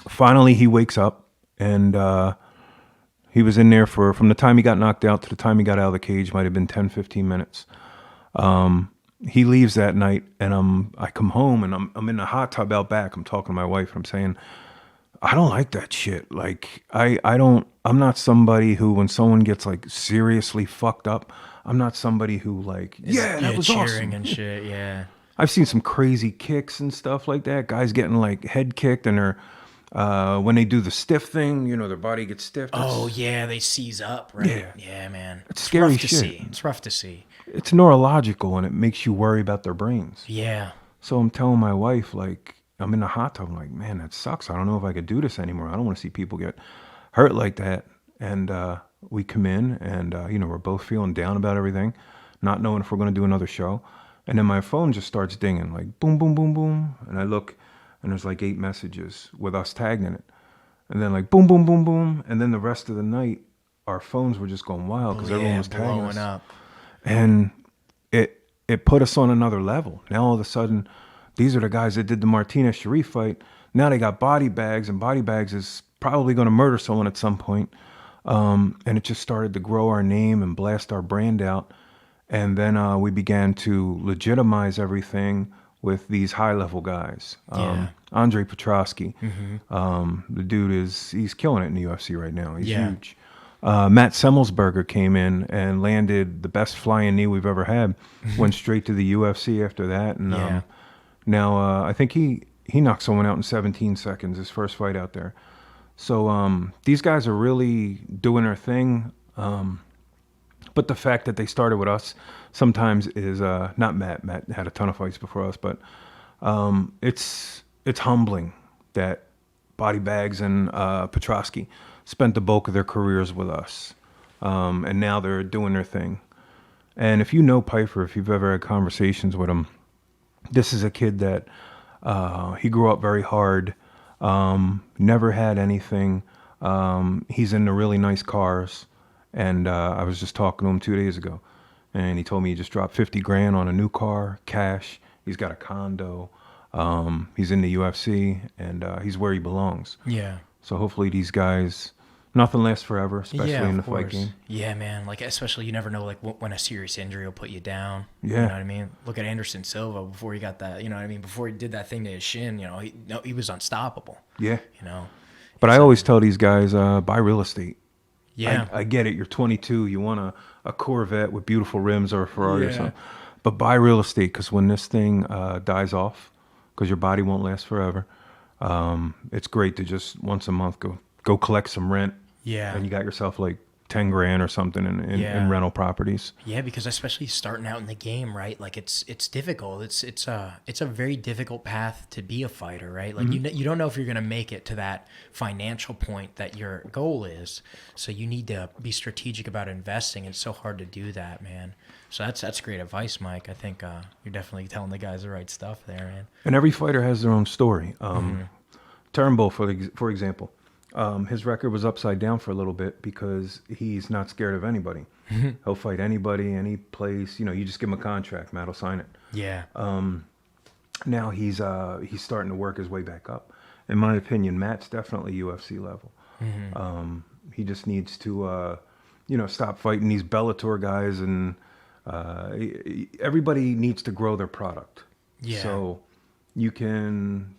Finally, he wakes up, and he was in there from the time he got knocked out to the time he got out of the cage, might have been 10, 15 minutes. He leaves that night and I come home and I'm in the hot tub out back. I'm talking to my wife and I'm saying, I don't like that shit. Like I'm not somebody who, when someone gets like seriously fucked up, I'm not somebody who like, that was cheering awesome. And shit. Yeah. I've seen some crazy kicks and stuff like that. Guys getting like head kicked and they're, when they do the stiff thing, their body gets stiff. Oh yeah. They seize up, right? Yeah. Yeah, man. It's scary rough shit. to see. It's rough to see. It's neurological and it makes you worry about their brains. Yeah. So I'm telling my wife, like, I'm in the hot tub. I'm like, man, that sucks. I don't know if I could do this anymore. I don't want to see people get hurt like that. And we come in and, we're both feeling down about everything, not knowing if we're going to do another show. And then my phone just starts dinging, like boom, boom, boom, boom. And I look and there's like 8 messages with us tagged in it. And then like boom, boom, boom, boom. And then the rest of the night, our phones were just going wild because everyone was tagging us. Up. And it put us on another level. Now all of a sudden, these are the guys that did the Martinez Sharif fight. Now they got body bags, and body bags is probably going to murder someone at some point. And it just started to grow our name and blast our brand out. And then we began to legitimize everything with these high-level guys. Andre Petrosky, the dude he's killing it in the UFC right now. He's huge. Matt Semmelsberger came in and landed the best flying knee we've ever had. Went straight to the UFC after that, and now I think he knocked someone out in 17 seconds. His first fight out there. So these guys are really doing their thing. But the fact that they started with us sometimes is not Matt. Matt had a ton of fights before us, but it's humbling that Body Bags and Petrosky spent the bulk of their careers with us, and now they're doing their thing. And if you know Pfeiffer, if you've ever had conversations with him, this is a kid that he grew up very hard, never had anything. He's into really nice cars, and I was just talking to him 2 days ago, and he told me he just dropped $50,000 on a new car, cash. He's got a condo. He's in the UFC, and he's where he belongs. Yeah. So hopefully these guys, nothing lasts forever, especially Yeah, in the of fight course. game. Yeah, man. Like, especially you never know, like, when a serious injury will put you down. Yeah. You know what I mean? Look at Anderson Silva before he got that, you know what I mean? Before he did that thing to his shin, you know, he was unstoppable. Yeah. You know? But I always tell these guys, buy real estate. Yeah. I get it. You're 22. You want a Corvette with beautiful rims or a Ferrari or Yeah. something. But buy real estate, because when this thing dies off, because your body won't last forever, it's great to just once a month go collect some rent. Yeah. And you got yourself like 10 grand or something in rental properties. Yeah, because especially starting out in the game, right? Like it's difficult. It's a very difficult path to be a fighter, right? Like you don't know if you're gonna make it to that financial point that your goal is. So you need to be strategic about investing. It's so hard to do that, man. So that's great advice, Mike. I think you're definitely telling the guys the right stuff there, man. And every fighter has their own story. Turnbull, for example. His record was upside down for a little bit because he's not scared of anybody. He'll fight anybody, any place. You know, you just give him a contract, Matt will sign it. Yeah. Now he's starting to work his way back up. In my opinion, Matt's definitely UFC level. He just needs to, stop fighting these Bellator guys, and everybody needs to grow their product. Yeah. So you can.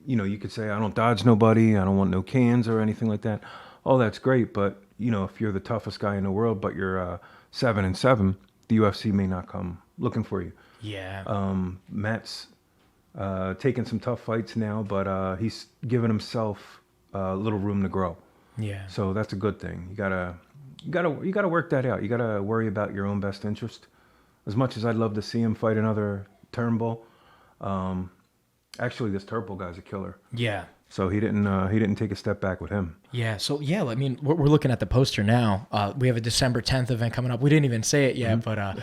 You could say, I don't dodge nobody, I don't want no cans or anything like that. Oh, that's great, but, if you're the toughest guy in the world, but you're 7-7, the UFC may not come looking for you. Yeah. Matt's taking some tough fights now, but he's given himself a little room to grow. Yeah. So that's a good thing. You gotta work that out. You gotta worry about your own best interest. As much as I'd love to see him fight another Turnbull, actually, this Turnbull guy's a killer. Yeah. So he didn't take a step back with him. Yeah. So yeah, I mean, we're looking at the poster now. We have a December 10th event coming up. We didn't even say it yet, but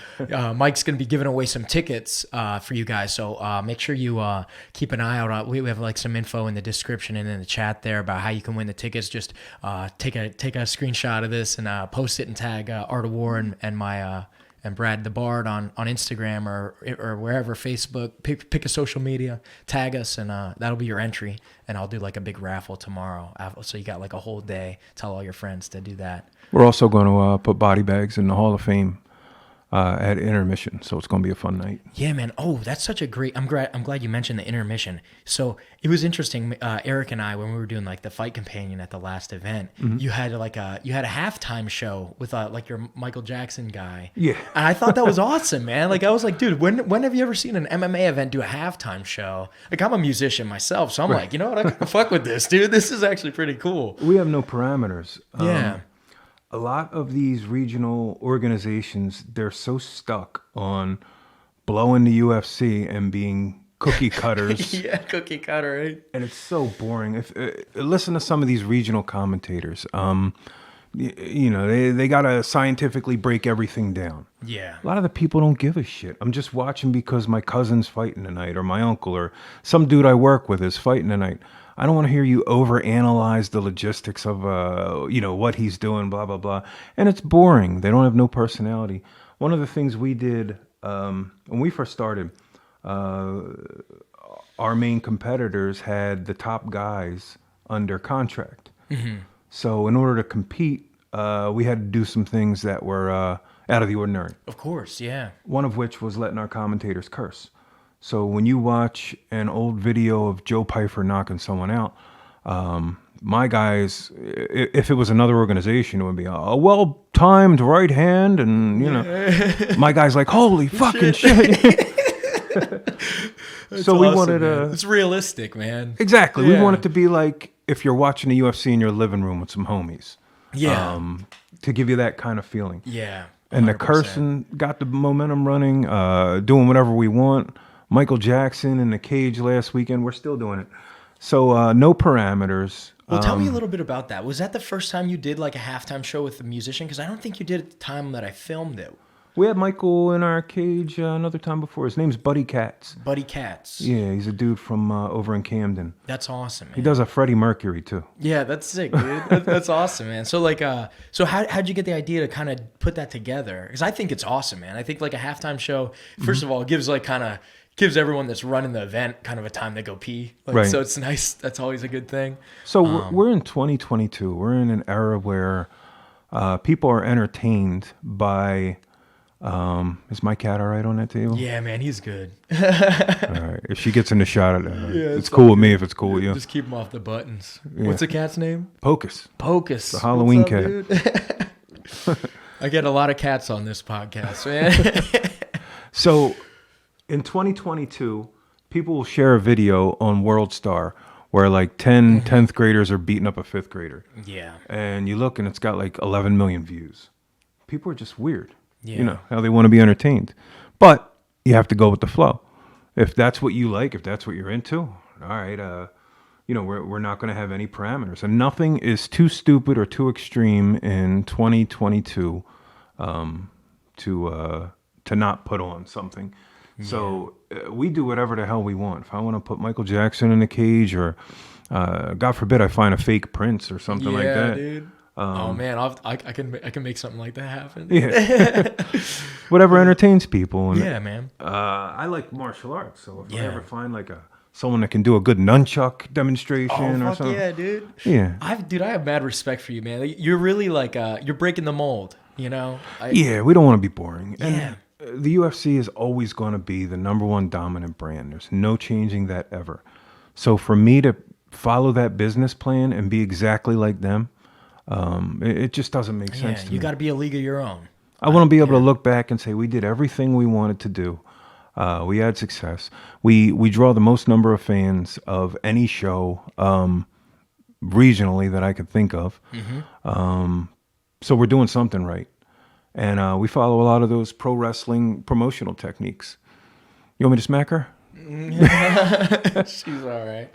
Mike's going to be giving away some tickets for you guys. So make sure you keep an eye out. We have like some info in the description and in the chat there about how you can win the tickets. Just take a screenshot of this and post it and tag Art of War and my. And BradElBard on Instagram or wherever, Facebook, pick a social media, tag us, and that'll be your entry. And I'll do like a big raffle tomorrow. So you got like a whole day. Tell all your friends to do that. We're also going to put body bags in the Hall of Fame at intermission, so it's going to be a fun night. Yeah, man. Oh, that's such a great. I'm glad you mentioned the intermission. So it was interesting. Eric and I, when we were doing like the fight companion at the last event, you had a halftime show with like your Michael Jackson guy. Yeah, and I thought that was awesome, man. Like I was like, dude, when have you ever seen an MMA event do a halftime show? Like I'm a musician myself, so I'm like, you know what, I can fuck with this, dude. This is actually pretty cool. We have no parameters. Yeah. A lot of these regional organizations, they're so stuck on blowing the UFC and being cookie cutters. Yeah, cookie cutter, right? And it's so boring. If listen to some of these regional commentators. They got to scientifically break everything down. Yeah. A lot of the people don't give a shit. I'm just watching because my cousin's fighting tonight, or my uncle, or some dude I work with is fighting tonight. I don't want to hear you overanalyze the logistics of, what he's doing, blah, blah, blah. And it's boring. They don't have no personality. One of the things we did when we first started, our main competitors had the top guys under contract. Mm-hmm. So in order to compete, we had to do some things that were out of the ordinary. Of course, yeah. One of which was letting our commentators curse. So when you watch an old video of Joe Pyfer knocking someone out, my guys, if it was another organization, it would be a well-timed right hand, and my guy's like, holy fucking shit. So we awesome, wanted it's realistic, man. Exactly. Yeah. We want it to be like if you're watching the UFC in your living room with some homies. Yeah. To give you that kind of feeling. Yeah. 100%. And the cursing got the momentum running, doing whatever we want. Michael Jackson in the cage last weekend. We're still doing it. So no parameters. Well, tell me a little bit about that. Was that the first time you did like a halftime show with a musician? Because I don't think you did at the time that I filmed it. We had Michael in our cage another time before. His name's Buddy Katz. Buddy Katz. Yeah, he's a dude from over in Camden. That's awesome, man. He does a Freddie Mercury too. Yeah, that's sick, dude. That's awesome, man. So like, how'd you get the idea to kind of put that together? Because I think it's awesome, man. I think like a halftime show, first of all, it gives like kind of gives everyone that's running the event kind of a time to go pee. Like, Right. So it's nice. That's always a good thing. So we're in 2022. We're in an era where people are entertained by. Is my cat all right on that table? Yeah, man, he's good. All right. If she gets in the shot, it's cool with me if it's cool with you. Just keep him off the buttons. Yeah. What's the cat's name? Pocus. Pocus. The Halloween cat. Dude? I get a lot of cats on this podcast, man. So in 2022, people will share a video on World Star where like 10th graders are beating up a 5th grader. Yeah. And you look and it's got like 11 million views. People are just weird. Yeah. You know, how they want to be entertained. But you have to go with the flow. If that's what you like, if that's what you're into, all right, you know, we're not going to have any parameters. And nothing is too stupid or too extreme in 2022 to not put on something. Yeah. So we do whatever the hell we want. If I want to put Michael Jackson in a cage or, God forbid, I find a fake Prince or something like that. Dude. Oh man, I can make something like that happen. Yeah. Whatever entertains people. And, yeah, man. I like martial arts, so if I ever find like someone that can do a good nunchuck demonstration or something. Yeah, dude. Yeah. I have mad respect for you, man. Like, you're really like you're breaking the mold, you know? Yeah, we don't want to be boring. Yeah. And the UFC is always going to be the #1 dominant brand. There's no changing that ever. So for me to follow that business plan and be exactly like them, it just doesn't make sense to me. You got to be a league of your own. I want to be able to look back and say we did everything we wanted to do. We had success. We draw the most number of fans of any show regionally that I could think of. Mm-hmm. So we're doing something right. And we follow a lot of those pro wrestling promotional techniques. You want me to smack her? She's all right.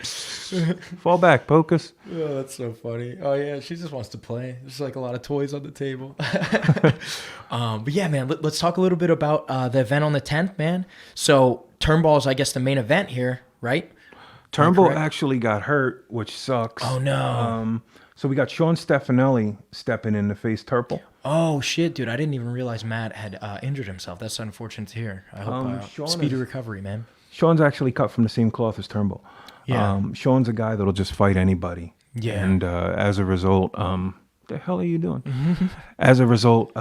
Fall back, Pocus. Oh, that's so funny. Oh yeah, she just wants to play. There's like a lot of toys on the table. But yeah, man, let's talk a little bit about the event on the 10th, man. So Turnbull's, I guess, the main event here, right? Turnbull actually got hurt, which sucks. Oh no. So we got Sean Stefanelli stepping in to face Turple. Oh shit, dude! I didn't even realize Matt had injured himself. That's unfortunate to hear. I hope speedy recovery, man. Sean's actually cut from the same cloth as Turnbull. Yeah. Sean's a guy that'll just fight anybody. Yeah. And as a result, the hell are you doing? As a result,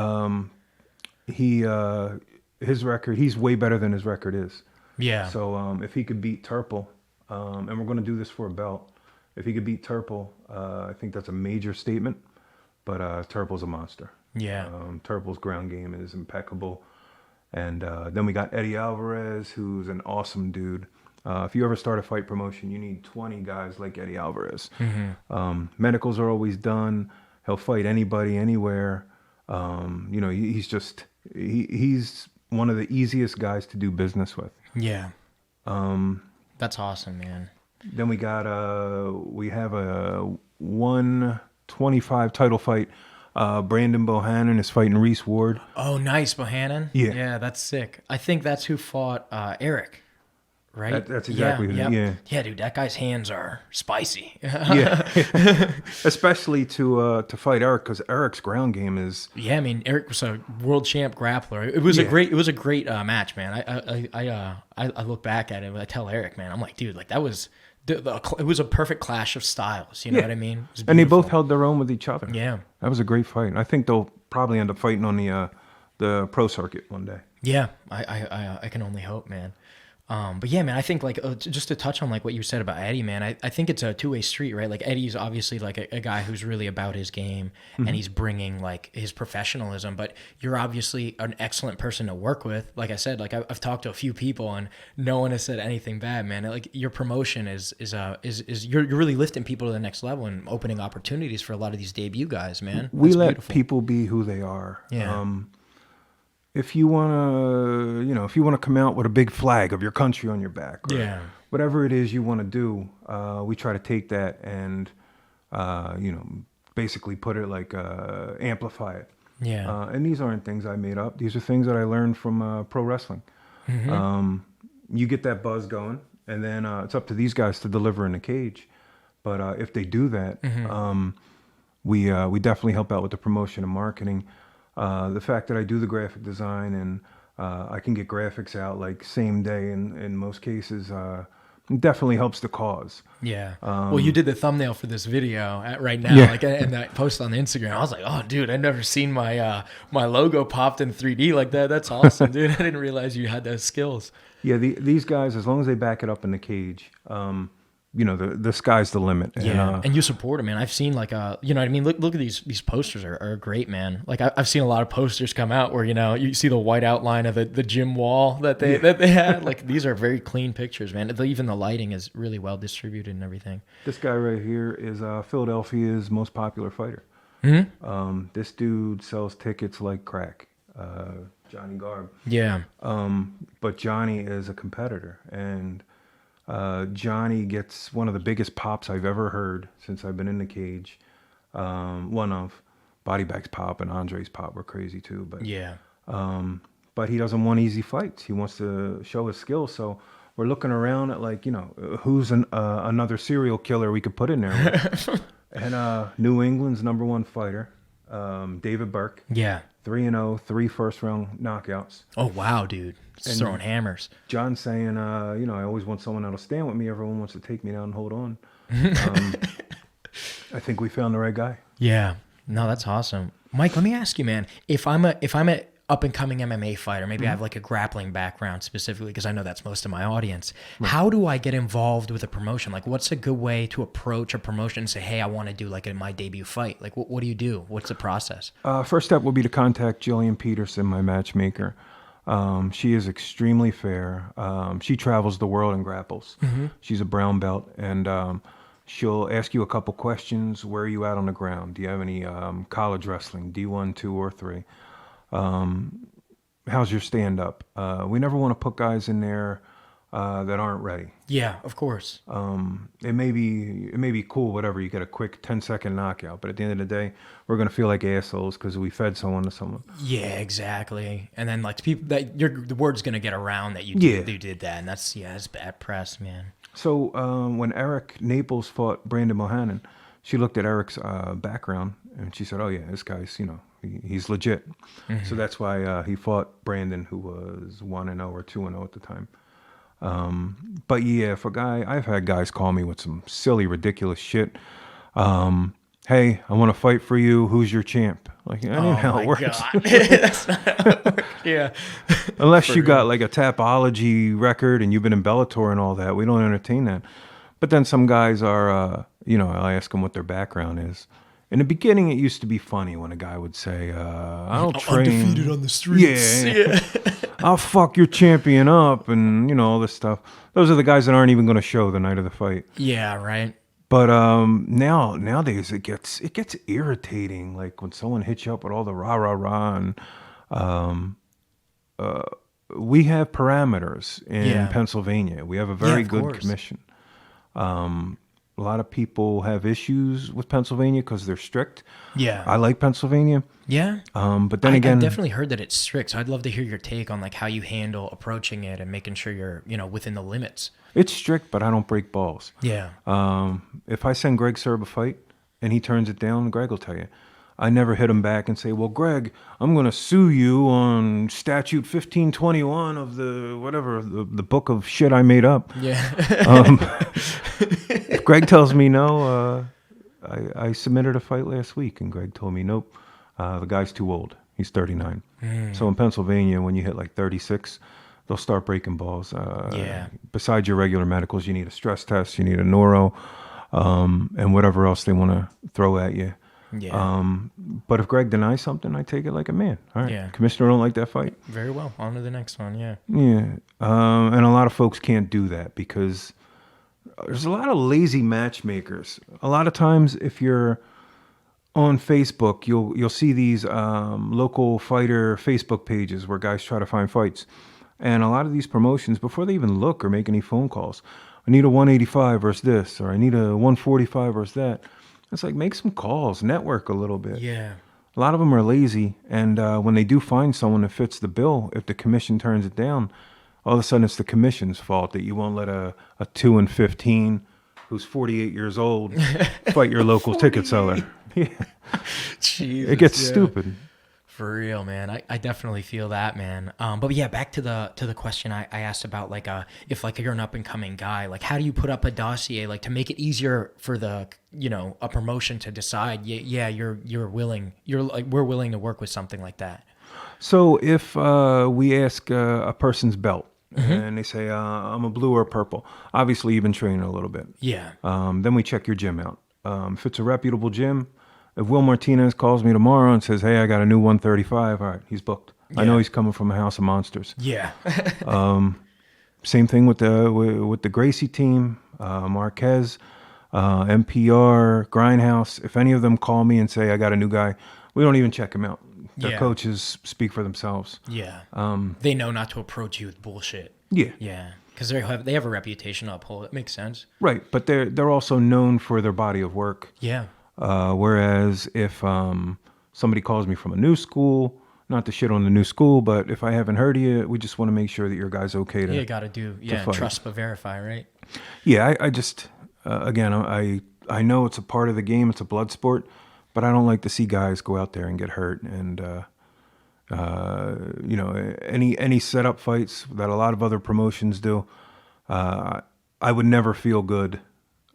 his record, he's way better than his record is. Yeah. So if he could beat Turple, and we're going to do this for a belt, if he could beat Turple, I think that's a major statement. But Turple's a monster. Yeah. Turple's ground game is impeccable. And then we got Eddie Alvarez, who's an awesome dude. If you ever start a fight promotion, you need 20 guys like Eddie Alvarez. Mm-hmm. Medicals are always done. He'll fight anybody, anywhere. You know, he's one of the easiest guys to do business with. Yeah. That's awesome, man. Then we have a 125 title fight. Brandon Bohannon is fighting Reese Ward. Oh, nice, Bohannon. Yeah. Yeah, that's sick. I think that's who fought Eric, right? That's exactly who. Yeah. Yeah, dude, that guy's hands are spicy. Yeah. Especially to fight Eric, because Eric's ground game is. Yeah, I mean, Eric was a world champ grappler. It was a great match, man. I look back at it and I tell Eric, man, I'm like, dude, like that was. It was a perfect clash of styles, you know what I mean? And they both held their own with each other. Yeah. That was a great fight. I think they'll probably end up fighting on the pro circuit one day. Yeah, I can only hope, man. But yeah, man, I think like just to touch on like what you said about Eddie, man, I think it's a two-way street, right? Like Eddie's obviously like a guy who's really about his game and he's bringing like his professionalism, but you're obviously an excellent person to work with. Like I said, like I've talked to a few people and no one has said anything bad, man. Like your promotion is you're really lifting people to the next level and opening opportunities for a lot of these debut guys, man. We let people be who they are. Yeah. If you want to come out with a big flag of your country on your back, or whatever it is you want to do, we try to take that and, basically put it like, amplify it. Yeah. And these aren't things I made up. These are things that I learned from pro wrestling. Mm-hmm. You get that buzz going, and then it's up to these guys to deliver in the cage. But if they do that, we definitely help out with the promotion and marketing. The fact that I do the graphic design and I can get graphics out like same day in most cases. It definitely helps the cause. Yeah. Well, you did the thumbnail for this video right now, Yeah. like, and that post on the Instagram. I was like, oh, dude, I've never seen my my logo popped in 3D like that. That's awesome, dude. I didn't realize you had those skills. Yeah, these guys, as long as they back it up in the cage, you know, the sky's the limit. Yeah, and you support them, man. I've seen like you know what I mean. Look at these posters are great, man. Like I've seen a lot of posters come out where, you know, you see the white outline of the gym wall that they had. Like these are very clean pictures, man. Even the lighting is really well distributed and everything. This guy right here is Philadelphia's most popular fighter. Mm-hmm. This dude sells tickets like crack. Johnny Garb. Yeah. But Johnny is a competitor, and Johnny gets one of the biggest pops I've ever heard since I've been in the cage. One of Body Bag's pop and Andre's pop were crazy too. But yeah. But he doesn't want easy fights. He wants to show his skills. So we're looking around at, like, you know, who's another serial killer we could put in there. And New England's #1 fighter, David Burke. Yeah. 3-0, 3 first-round knockouts. Oh, wow, dude. Just throwing hammers. John's saying, you know, I always want someone that'll stand with me. Everyone wants to take me down and hold on. I think we found the right guy. Yeah. No, that's awesome. Mike, let me ask you, man, if I'm a up-and-coming MMA fighter, maybe I have like a grappling background specifically, because I know that's most of my audience. Right. How do I get involved with a promotion? Like, what's a good way to approach a promotion and say, hey, I want to do like my debut fight? Like, what do you do? What's the process? First step will be to contact Jillian Peterson, my matchmaker. She is extremely fair. She travels the world and grapples. Mm-hmm. She's a brown belt, and she'll ask you a couple questions. Where are you at on the ground? Do you have any college wrestling, D1, 2, or 3? How's your stand-up? We never want to put guys in there that aren't ready. Yeah, of course. It may be cool, whatever. You get a quick 10-second knockout, but at the end of the day, we're gonna feel like assholes because we fed someone to someone. Yeah, exactly. And then like people that the word's gonna get around that you did that, and that's bad press, man. So when Eric Naples fought Brandon Mohannan, she looked at Eric's background and she said, "Oh yeah, this guy's, you know, he's legit." Mm-hmm. So that's why he fought Brandon, who was 1-0 or 2-0 at the time. But yeah, if a guy, I've had guys call me with some silly, ridiculous shit. Hey, I want to fight for you. Who's your champ? Like, that ain't how it works. That's not how it works. Yeah. Unless you got like a Tapology record and you've been in Bellator and all that, we don't entertain that. But then some guys are, you know, I ask them what their background is. In the beginning, it used to be funny when a guy would say, I don't train. Undefeated on the streets. Yeah. I'll fuck your champion up and, you know, all this stuff. Those are the guys that aren't even going to show the night of the fight. Yeah, right. But nowadays it gets irritating. Like when someone hits you up with all the rah, and we have parameters in Pennsylvania. We have a very good commission. A lot of people have issues with Pennsylvania because they're strict. Yeah. I like Pennsylvania. Yeah. But then again, I've definitely heard that it's strict. So I'd love to hear your take on like how you handle approaching it and making sure you're, you know, within the limits. It's strict, but I don't break balls. Yeah. If I send Greg Serb a fight and he turns it down, Greg will tell you. I never hit him back and say, well, Greg, I'm going to sue you on statute 1521 of the book of shit I made up. Yeah. If Greg tells me no, I submitted a fight last week and Greg told me, nope, the guy's too old. He's 39. So in Pennsylvania, when you hit like 36, they'll start breaking balls. Besides your regular medicals, you need a stress test, you need a neuro, and whatever else they want to throw at you. Yeah. But if Greg denies something, I take it like a man. All right. Yeah. Commissioner don't like that fight. Very well. On to the next one. Yeah. Yeah. And a lot of folks can't do that because there's a lot of lazy matchmakers. A lot of times, if you're on Facebook, you'll see these local fighter Facebook pages where guys try to find fights, and a lot of these promotions, before they even look or make any phone calls, I need a 185 versus this, or I need a 145 versus that. It's like, make some calls, network a little bit. Yeah. A lot of them are lazy, and when they do find someone that fits the bill, if the commission turns it down, all of a sudden it's the commission's fault that you won't let a 2-15 who's 48 years old fight your local ticket seller. Yeah. Jesus, it gets stupid. For real, man. I definitely feel that, man. But yeah, back to the question I asked about, like, if like you're an up and coming guy, like how do you put up a dossier, like to make it easier for the, a promotion to decide, we're willing to work with something like that. So if we ask a person's belt and they say, I'm a blue or purple, obviously you've been training a little bit. Yeah. Then we check your gym out. If it's a reputable gym, if Will Martinez calls me tomorrow and says, hey, I got a new 135, all right, he's booked. Yeah. I know he's coming from a house of monsters. Yeah. Same thing with the Gracie team, Marquez, MPR, Grindhouse. If any of them call me and say, I got a new guy, we don't even check him out. Their coaches speak for themselves. Yeah. They know not to approach you with bullshit. Yeah. Yeah. Because they have a reputation to uphold. It makes sense. Right. But they're also known for their body of work. Yeah. Whereas if somebody calls me from a new school, not to shit on the new school, but if I haven't heard of you, we just want to make sure that your guy's okay to. Yeah, got to do. Yeah, trust but verify, right? Yeah, I just again, I know it's a part of the game. It's a blood sport, but I don't like to see guys go out there and get hurt. And any setup fights that a lot of other promotions do, I would never feel good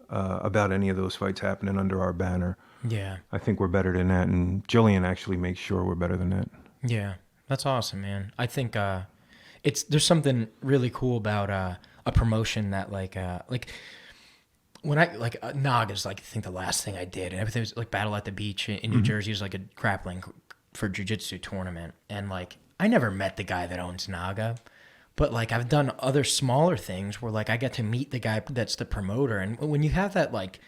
about any of those fights happening under our banner. Yeah. I think we're better than that, and Jillian actually makes sure we're better than that. Yeah, that's awesome, man. I think there's something really cool about a promotion that like when I Nog is like I think the last thing I did, and everything was like Battle at the Beach in New Jersey was like a grappling for jiu-jitsu tournament, and like I never met the guy that owns Naga. But like I've done other smaller things where like I get to meet the guy that's the promoter, and when you have that, like,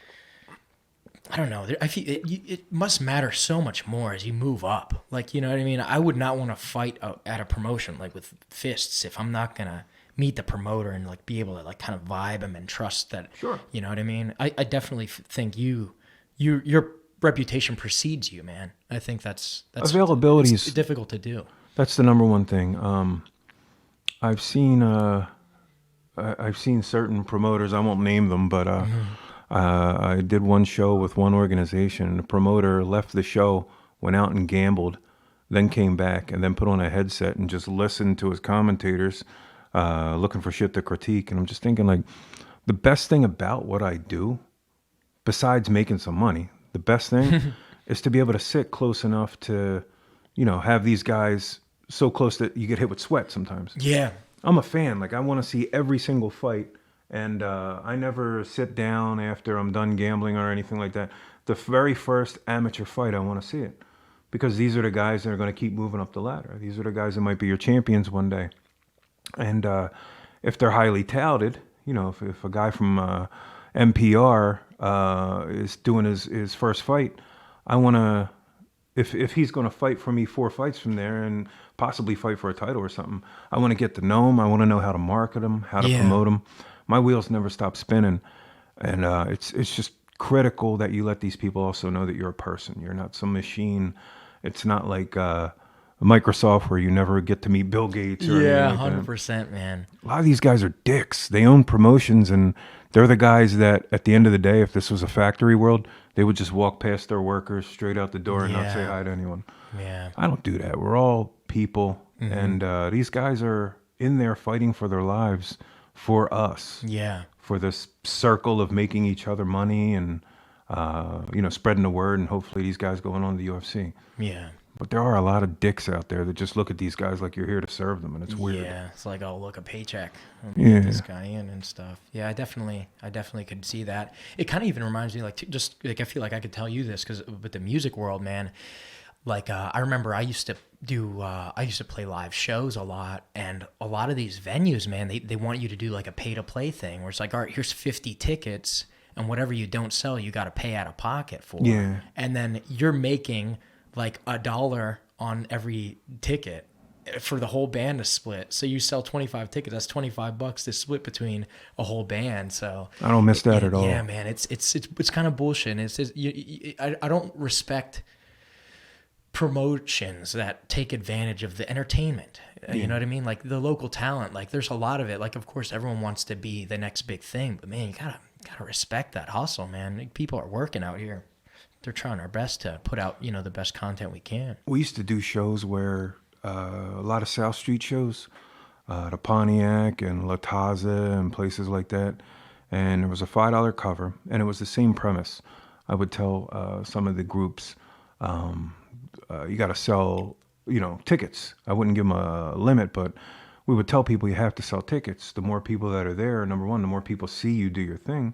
I don't know, I feel it must matter so much more as you move up. Like, you know what I mean? I would not want to fight at a promotion like with fists if I'm not gonna meet the promoter and like be able to like kind of vibe him and trust that. Sure. You know what I mean? I definitely think your reputation precedes you, man. I think that's availability is difficult to do. That's the number one thing. I've seen certain promoters. I won't name them, but I did one show with one organization, and the promoter left the show, went out and gambled, then came back, and then put on a headset and just listened to his commentators, looking for shit to critique. And I'm just thinking, like, the best thing about what I do, besides making some money, the best thing is to be able to sit close enough to, have these guys so close that you get hit with sweat sometimes. Yeah. I'm a fan. Like, I want to see every single fight, and I never sit down after I'm done gambling or anything like that. The very first amateur fight, I want to see it, because these are the guys that are going to keep moving up the ladder. These are the guys that might be your champions one day. And if they're highly touted, if a guy from MPR is doing his first fight, I want to, if he's going to fight for me 4 fights from there and possibly fight for a title or something, I want to get to know him. I want to know how to market him, how to promote him. My wheels never stop spinning. And it's just critical that you let these people also know that you're a person. You're not some machine. It's not like Microsoft where you never get to meet Bill Gates or anything like 100%, man. A lot of these guys are dicks. They own promotions, and they're the guys that at the end of the day, if this was a factory world, they would just walk past their workers straight out the door and not say hi to anyone. Yeah. I don't do that. We're all people, and these guys are in there fighting for their lives for us. Yeah. For this circle of making each other money and, spreading the word, and hopefully these guys going on to the UFC. Yeah. But there are a lot of dicks out there that just look at these guys like you're here to serve them, and it's weird. Yeah, it's like, oh, look, a paycheck. Get this guy in and stuff. Yeah, I definitely could see that. It kind of even reminds me, like, just like I feel like I could tell you this because with the music world, man. Like I remember I used to play live shows a lot, and a lot of these venues, man, they want you to do like a pay to play thing where it's like, all right, here's 50 tickets, and whatever you don't sell, you got to pay out of pocket for. Yeah. And then you're making like $1 on every ticket for the whole band to split. So you sell 25 tickets, that's $25 to split between a whole band. So I don't miss that at all. Yeah, man, it's kind of bullshit. I don't respect promotions that take advantage of the entertainment. You know what I mean? Like the local talent, like there's a lot of it. Like, of course, everyone wants to be the next big thing, but man, you gotta respect that hustle, man. People are working out here. they're trying our best to put out, you know, the best content we can. We used to do shows where a lot of South Street shows, the Pontiac and La Taza and places like that. And there was a $5 cover, and it was the same premise. I would tell some of the groups, you got to sell, you know, tickets. I wouldn't give them a limit, but we would tell people you have to sell tickets. The more people that are there, number one, the more people see you do your thing.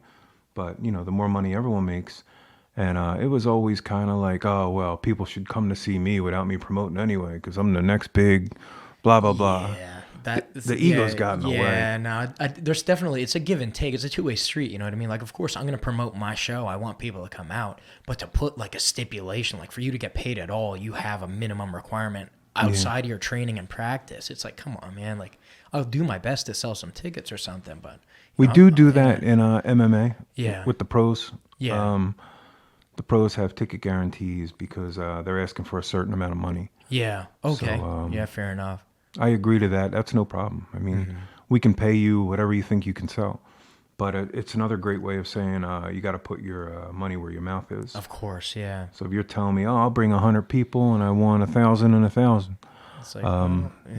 But, you know, the more money everyone makes. And it was always kind of like, oh, well, people should come to see me without me promoting anyway because I'm the next big blah, blah, blah. Yeah. The ego's got in the way. Yeah, no, there's definitely, it's a give and take. It's a two-way street, you know what I mean? Like, of course, I'm going to promote my show. I want people to come out. But to put, like, a stipulation, like, for you to get paid at all, you have a minimum requirement outside of your training and practice. It's like, come on, man. Like, I'll do my best to sell some tickets or something, but... We do that in MMA with the pros. Yeah. The pros have ticket guarantees because they're asking for a certain amount of money. Yeah. Okay. So, yeah, fair enough. I agree to that. That's no problem. I mean, we can pay you whatever you think you can sell. But it's another great way of saying you got to put your money where your mouth is. Of course, yeah. So if you're telling me, oh, I'll bring 100 people and I want 1,000 and 1,000. It's like,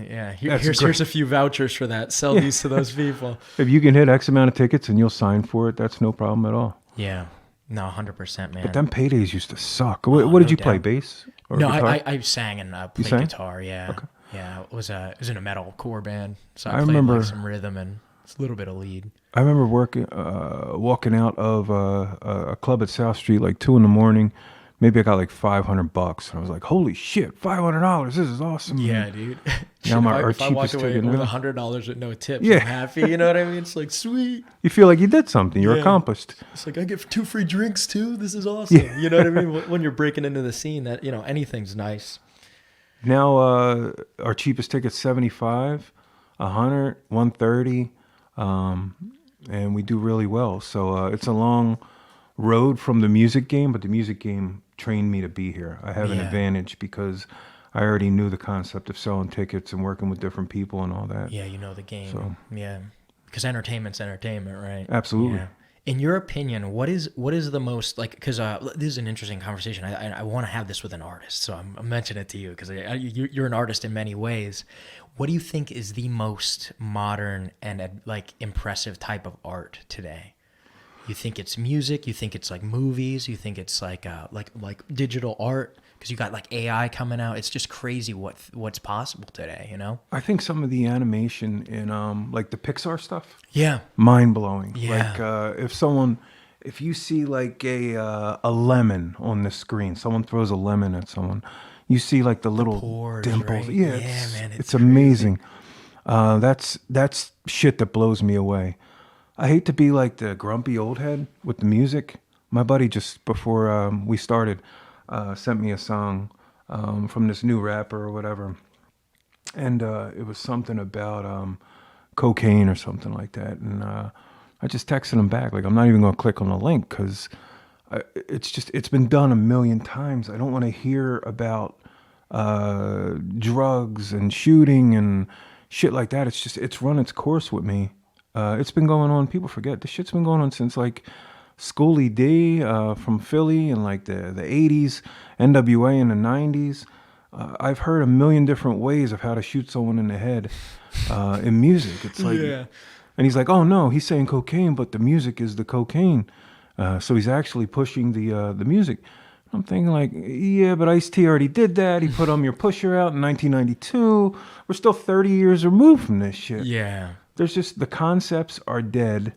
yeah, here's a few vouchers for that. Sell these to those people. If you can hit X amount of tickets and you'll sign for it, that's no problem at all. Yeah. No, 100%, man. But them paydays used to suck. What did you play, bass? Or no, guitar? I sang and played guitar, yeah. Okay. Yeah, it was in a metal core band. So I played remember, like some rhythm and a little bit of lead. I remember walking out of a club at South Street like 2 a.m. Maybe I got like $500, and I was like, "Holy shit, $500! This is awesome!" Yeah, dude. Now if I walk away with $100 with no tips, I'm happy. You know what I mean? It's like sweet. You feel like you did something. You're accomplished. It's like I get 2 free drinks too. This is awesome. Yeah. You know what I mean? When you're breaking into the scene, that anything's nice. Now our cheapest ticket's $75, $100, $130, and we do really well. So it's a long road from the music game, but the music game trained me to be here. I have an advantage because I already knew the concept of selling tickets and working with different people and all that. Yeah, you know the game. So, yeah, because entertainment's entertainment, right? Absolutely. Yeah. In your opinion, what is the most, like, because this is an interesting conversation. I want to have this with an artist, so I'm mentioning it to you because you're an artist in many ways. What do you think is the most modern and like impressive type of art today? You think it's music? You think it's like movies? You think it's like digital art? Because you got like AI coming out. It's just crazy what's possible today. You know? I think some of the animation in like the Pixar stuff. Yeah. Mind blowing. Yeah. Like if you see like a lemon on the screen, someone throws a lemon at someone, you see like the little pores, dimples. Right? Yeah, man, it's amazing. That's shit that blows me away. I hate to be like the grumpy old head with the music. My buddy just before we started sent me a song from this new rapper or whatever. And it was something about cocaine or something like that. And I just texted him back. Like, I'm not even going to click on the link because it's been done a million times. I don't want to hear about drugs and shooting and shit like that. It's run its course with me. It's been going on. People forget this shit's been going on since like Schoolie D from Philly in like the 80s, NWA in the 90s. I've heard a million different ways of how to shoot someone in the head in music. It's like, and he's like, oh no, he's saying cocaine, but the music is the cocaine. So he's actually pushing the music. I'm thinking like, yeah, but Ice-T already did that. He put I'm Your Pusher out in 1992. We're still 30 years removed from this shit. Yeah. There's just, the concepts are dead.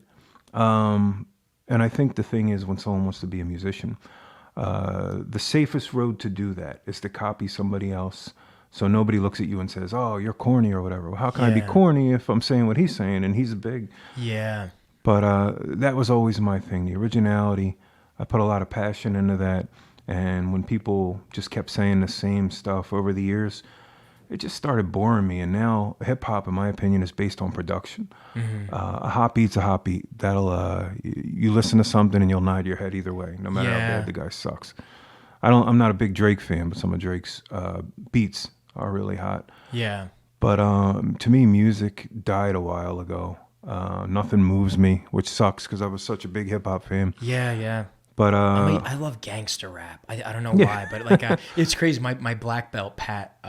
And I think the thing is when someone wants to be a musician, the safest road to do that is to copy somebody else. So nobody looks at you and says, oh, you're corny or whatever. Well, how can I be corny if I'm saying what he's saying and he's big? Yeah. But that was always my thing, the originality. I put a lot of passion into that. And when people just kept saying the same stuff over the years, it just started boring me. And now hip-hop, in my opinion, is based on production. Mm-hmm. A hot beat's a hot beat. That'll you listen to something and you'll nod your head either way, no matter how bad the guy sucks. I'm not a big Drake fan, but some of Drake's beats are really hot. Yeah. But to me, music died a while ago. Nothing moves me, which sucks because I was such a big hip-hop fan. Yeah. But I mean, I love gangster rap. I don't know why, but like it's crazy. My black belt Pat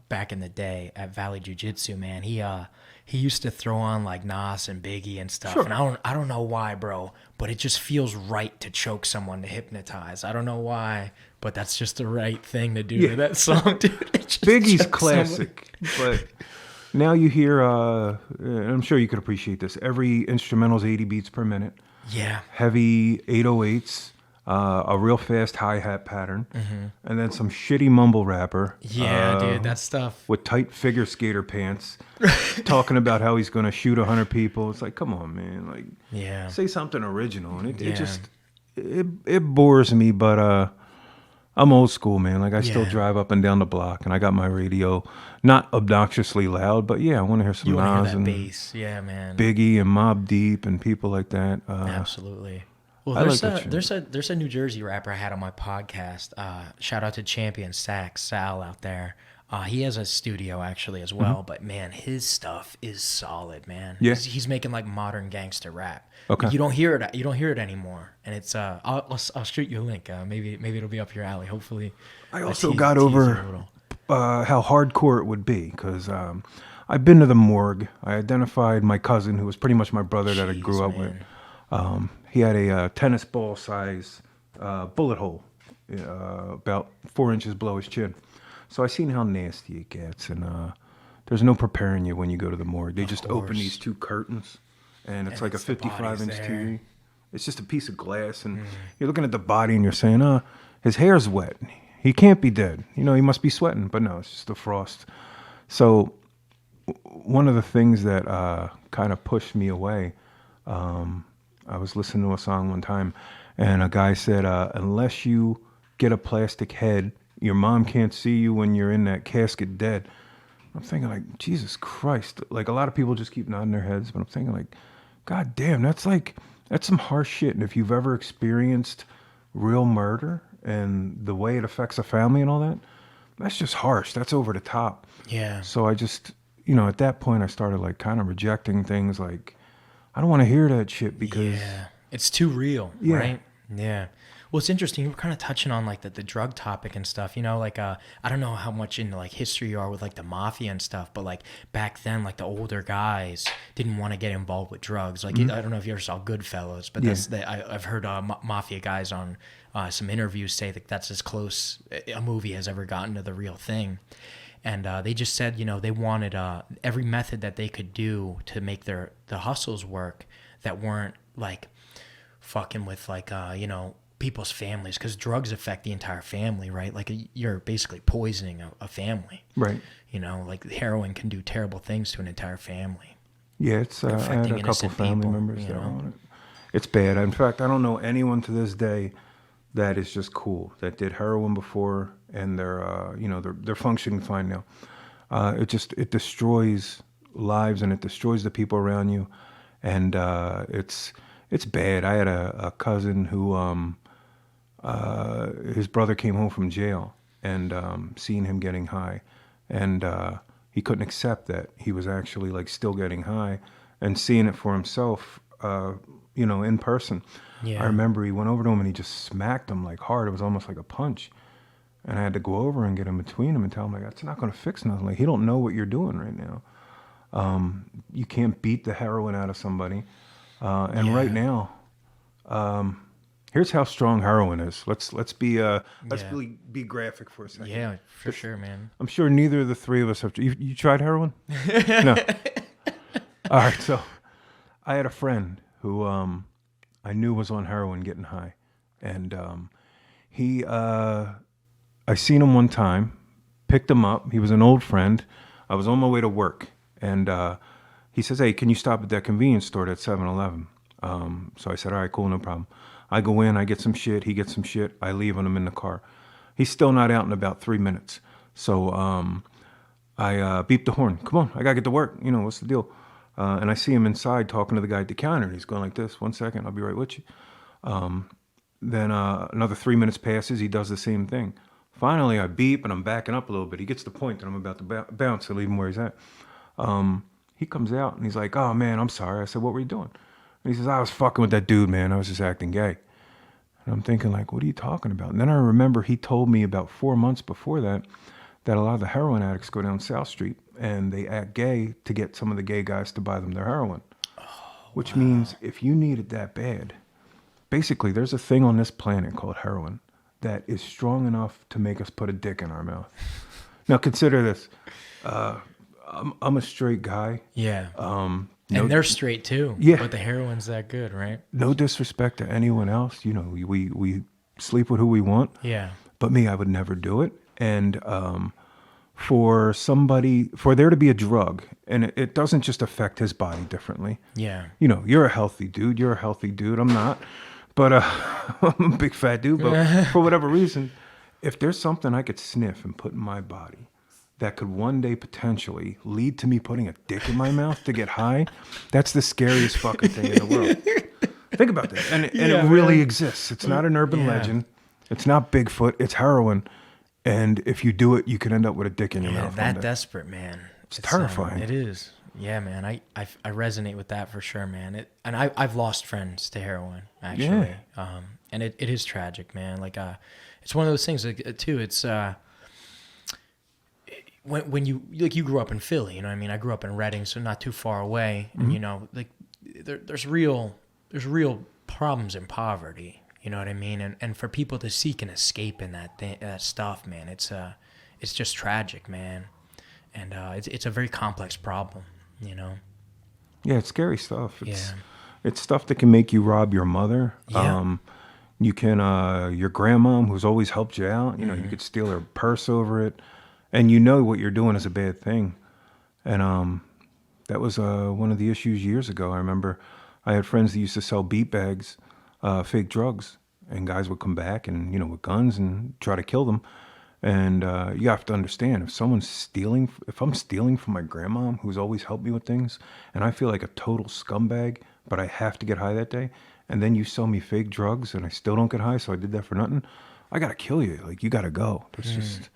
back in the day at Valley Jiu-Jitsu, man, he used to throw on like Nas and Biggie and stuff. Sure. And I don't know why, bro, but it just feels right to choke someone, to hypnotize. I don't know why, but that's just the right thing to do to that song, dude. Biggie's classic, but now you hear, I'm sure you could appreciate this. Every instrumental's 80 beats per minute. Yeah. Heavy 808s, a real fast hi-hat pattern, and then some shitty mumble rapper. Yeah, dude, that stuff. With tight figure skater pants, talking about how he's going to shoot 100 people. It's like, come on, man. Like, say something original. And it just, it bores me, but I'm old school, man. Like, I still drive up and down the block, and I got my radio, not obnoxiously loud, but I want to hear some Nas and bass. Yeah, man. Biggie and Mobb Deep and people like that. Absolutely. Well, there's a New Jersey rapper I had on my podcast. Shout out to Champion Sal out there. He has a studio actually as well, but man, his stuff is solid, man. Yeah. He's making like modern gangster rap. Okay. You don't hear it. You don't hear it anymore, and it's. I'll shoot you a link. Maybe it'll be up your alley. Hopefully. I also got over how hardcore it would be because I've been to the morgue. I identified my cousin, who was pretty much my brother that I grew up with. He had a tennis ball size bullet hole about 4 inches below his chin. So I seen how nasty it gets, and there's no preparing you when you go to the morgue. They just open these two curtains, and it's like a 55-inch TV. It's just a piece of glass, and you're looking at the body, and you're saying, his hair's wet. He can't be dead. He must be sweating. But no, it's just the frost. So one of the things that kind of pushed me away, I was listening to a song one time, and a guy said, unless you get a plastic head, your mom can't see you when you're in that casket dead. I'm thinking like, Jesus Christ. Like, a lot of people just keep nodding their heads, but I'm thinking like, God damn, that's some harsh shit. And if you've ever experienced real murder and the way it affects a family and all that, that's just harsh. That's over the top. Yeah. So I just, at that point I started like kind of rejecting things like, I don't want to hear that shit because it's too real, right? Yeah. Well, it's interesting. You were kind of touching on like the drug topic and stuff, like I don't know how much into like history you are with like the mafia and stuff, but like back then, like the older guys didn't want to get involved with drugs. Like, I don't know if you ever saw Goodfellas, but I've heard mafia guys on some interviews say that that's as close a movie has ever gotten to the real thing. And they just said, they wanted every method that they could do to make the hustles work that weren't like fucking with like, people's families, because drugs affect the entire family, right? Like you're basically poisoning a family. Right. Like heroin can do terrible things to an entire family. Yeah, it's I had a couple family members that are on it. It's bad. In fact, I don't know anyone to this day that is just cool, that did heroin before and they're functioning fine now. It destroys lives and it destroys the people around you, and it's bad. I had a cousin who his brother came home from jail and seeing him getting high, and he couldn't accept that he was actually like still getting high and seeing it for himself, in person. Yeah. I remember he went over to him and he just smacked him like hard. It was almost like a punch. And I had to go over and get in between him and tell him, like, that's not going to fix nothing. Like, he don't know what you're doing right now. You can't beat the heroin out of somebody. Right now, here's how strong heroin is. Let's really be graphic for a second. Yeah, for sure, man. I'm sure neither of the three of us have. You tried heroin? No. All right, so I had a friend who I knew was on heroin getting high, and I seen him one time, picked him up. He was an old friend. I was on my way to work, and he says, hey, can you stop at that convenience store at 7-Eleven? So I said, all right, cool, no problem. I go in, I get some shit, he gets some shit, I leave and I'm in the car. He's still not out in about 3 minutes. So I beep the horn. Come on, I gotta get to work. What's the deal? And I see him inside talking to the guy at the counter, and he's going like this, 1 second, I'll be right with you. Then another 3 minutes passes, he does the same thing. Finally, I beep, and I'm backing up a little bit. He gets the point that I'm about to bounce and leave him where he's at. He comes out, and he's like, oh, man, I'm sorry. I said, what were you doing? And he says, I was fucking with that dude, man. I was just acting gay. And I'm thinking like, what are you talking about? And then I remember he told me about 4 months before that a lot of the heroin addicts go down South Street and they act gay to get some of the gay guys to buy them their heroin. Which means if you need it that bad, basically there's a thing on this planet called heroin that is strong enough to make us put a dick in our mouth. Now consider this. I'm a straight guy. Yeah. And they're straight too. Yeah. But the heroin's that good, right? No disrespect to anyone else. You know, we sleep with who we want. Yeah. But me, I would never do it. And for there to be a drug, and it doesn't just affect his body differently. Yeah. You know, you're a healthy dude. You're a healthy dude. I'm not. But I'm a big fat dude. But for whatever reason, if there's something I could sniff and put in my body that could one day potentially lead to me putting a dick in my mouth to get high, that's the scariest fucking thing in the world. Think about that. And it really exists. It's not an urban legend. It's not Bigfoot. It's heroin. And if you do it, you can end up with a dick in your mouth. That desperate, man. It's terrifying. It is. Yeah, man. I resonate with that for sure, man. I've lost friends to heroin, actually. Yeah. And it is tragic, man. Like, it's one of those things, like, too. It's, when you grew up in Philly, you know what I mean? I grew up in Reading, so not too far away. Mm-hmm. And, you know, like, there's real problems in poverty. You know what I mean? And for people to seek an escape in that stuff, man, it's just tragic, man. And it's a very complex problem, you know? Yeah, it's scary stuff. It's stuff that can make you rob your mother. Yeah. You can, your grandmom who's always helped you out, you know, you could steal her purse over it. And you know what you're doing is a bad thing. And that was one of the issues years ago. I remember I had friends that used to sell beat bags, fake drugs, and guys would come back and, you know, with guns and try to kill them. And you have to understand, if I'm stealing from my grandma who's always helped me with things, and I feel like a total scumbag, but I have to get high that day, and then you sell me fake drugs and I still don't get high, so I did that for nothing, I gotta kill you. Like, you gotta go. It's just,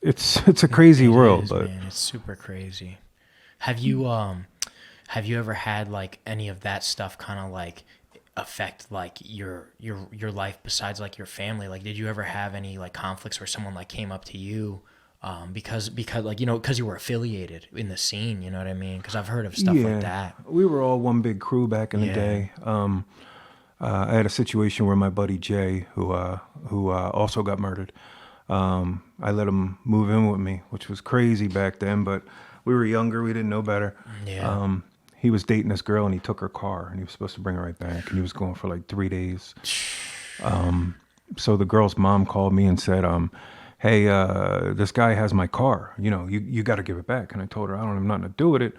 it's a crazy world, but man, it's super crazy. Have you ever had like any of that stuff kind of like affect like your life besides like your family? Like, did you ever have any like conflicts where someone like came up to you because like, you know, because you were affiliated in the scene, you know what I mean? Because I've heard of stuff like that. We were all one big crew back in the day. I had a situation where my buddy Jay, who also got murdered, I let him move in with me, which was crazy back then, but we were younger, we didn't know better. Yeah. He was dating this girl and he took her car and he was supposed to bring her right back, and he was going for like 3 days. So the girl's mom called me and said, hey, this guy has my car, you know, you got to give it back. And I told her I don't have nothing to do with it.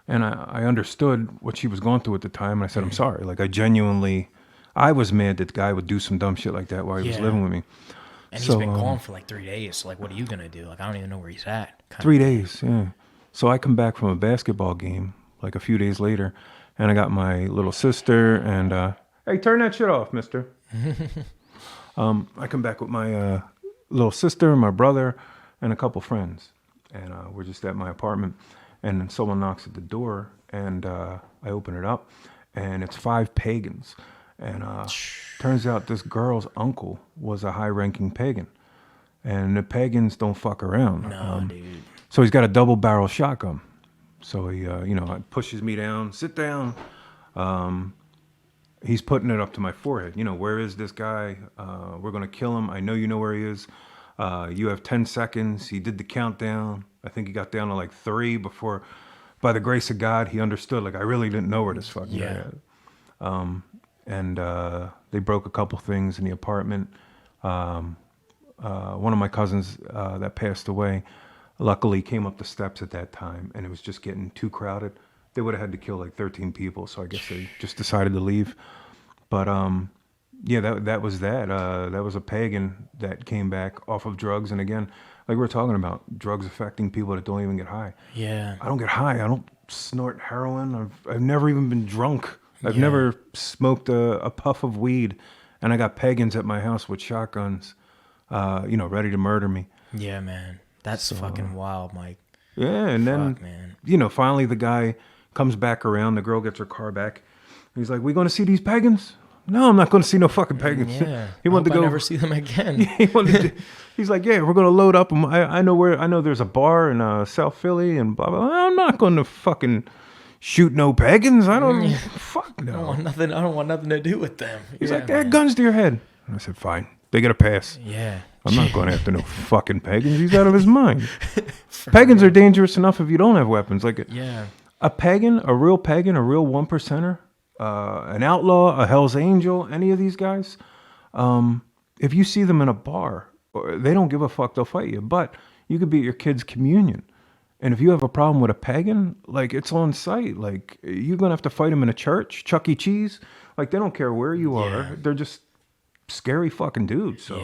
And I understood what she was going through at the time. And I said, I'm sorry. Like, I was mad that the guy would do some dumb shit like that while he was living with me. And he's been gone for like 3 days. So like, what are you going to do? Like, I don't even know where he's at. 3 days, yeah. So I come back from a basketball game like a few days later, and I got my little sister and, hey, turn that shit off, mister. I come back with my little sister, my brother, and a couple friends. And we're just at my apartment. And then someone knocks at the door, and I open it up, and it's 5 pagans. And turns out this girl's uncle was a high-ranking pagan. And the pagans don't fuck around. No, dude. So he's got a double-barrel shotgun. So he, pushes me down, sit down. He's putting it up to my forehead. You know, where is this guy? We're going to kill him. I know you know where he is. You have 10 seconds. He did the countdown. I think he got down to like 3 before, by the grace of God, he understood. Like, I really didn't know where this fucking guy is. And they broke a couple things in the apartment. One of my cousins that passed away, luckily came up the steps at that time, and it was just getting too crowded. They would have had to kill like 13 people, so I guess they just decided to leave. But that was that. That was a pagan that came back off of drugs, and again, like we're talking about, drugs affecting people that don't even get high. Yeah. I don't get high. I don't snort heroin. I've never even been drunk. I've never smoked a puff of weed, and I got pagans at my house with shotguns, ready to murder me. Yeah, man. That's fucking wild, Mike. Yeah, and then, finally the guy comes back around. The girl gets her car back. He's like, we going to see these pagans? No, I'm not going to see no fucking pagans. Yeah. He wanted to go. I never see them again. He's like, yeah, we're going to load up. I know there's a bar in South Philly and blah, blah, blah. I'm not going to fucking shoot no pagans. I don't, fuck no. I don't want nothing to do with them. He's like, they had guns to your head. And I said, fine. They get a pass. Yeah. I'm not going after no fucking pagans. He's out of his mind. Pagans are dangerous enough if you don't have weapons. Like a pagan, a real one percenter, an outlaw, a Hell's Angel, any of these guys, if you see them in a bar, they don't give a fuck. They'll fight you. But you could be at your kid's communion. And if you have a problem with a pagan, like it's on site. Like you're going to have to fight them in a church, Chuck E. Cheese. Like they don't care where you are. They're just scary fucking dudes. So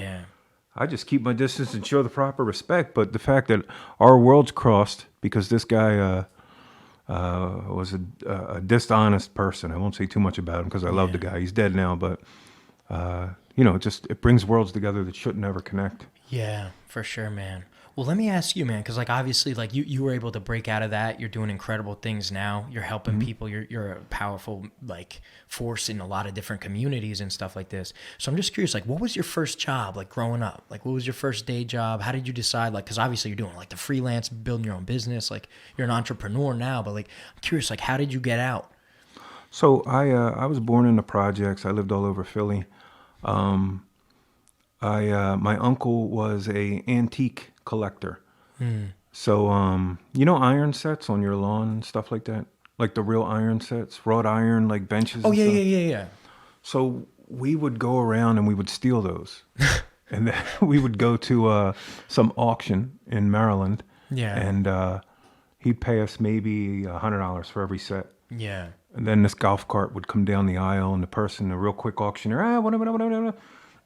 I just keep my distance and show the proper respect. But the fact that our worlds crossed because this guy was a dishonest person. I won't say too much about him because I love the guy. He's dead now, but it brings worlds together that shouldn't ever connect. Yeah, for sure, man. Well, let me ask you, man, because like obviously, like you were able to break out of that. You're doing incredible things now. You're helping people. You're a powerful like force in a lot of different communities and stuff like this. So I'm just curious, like, what was your first job like growing up? Like, what was your first day job? How did you decide? Like, because obviously you're doing like the freelance, building your own business. Like, you're an entrepreneur now, but like, I'm curious, like, how did you get out? So I was born in the projects. I lived all over Philly. My uncle was a antique collector. So iron sets on your lawn and stuff like that, like the real iron sets, wrought iron, like benches. Yeah. So we would go around and we would steal those, and then we would go to some auction in Maryland. And he'd pay us maybe $100 for every set. And then this golf cart would come down the aisle, and the real quick auctioneer, whatever.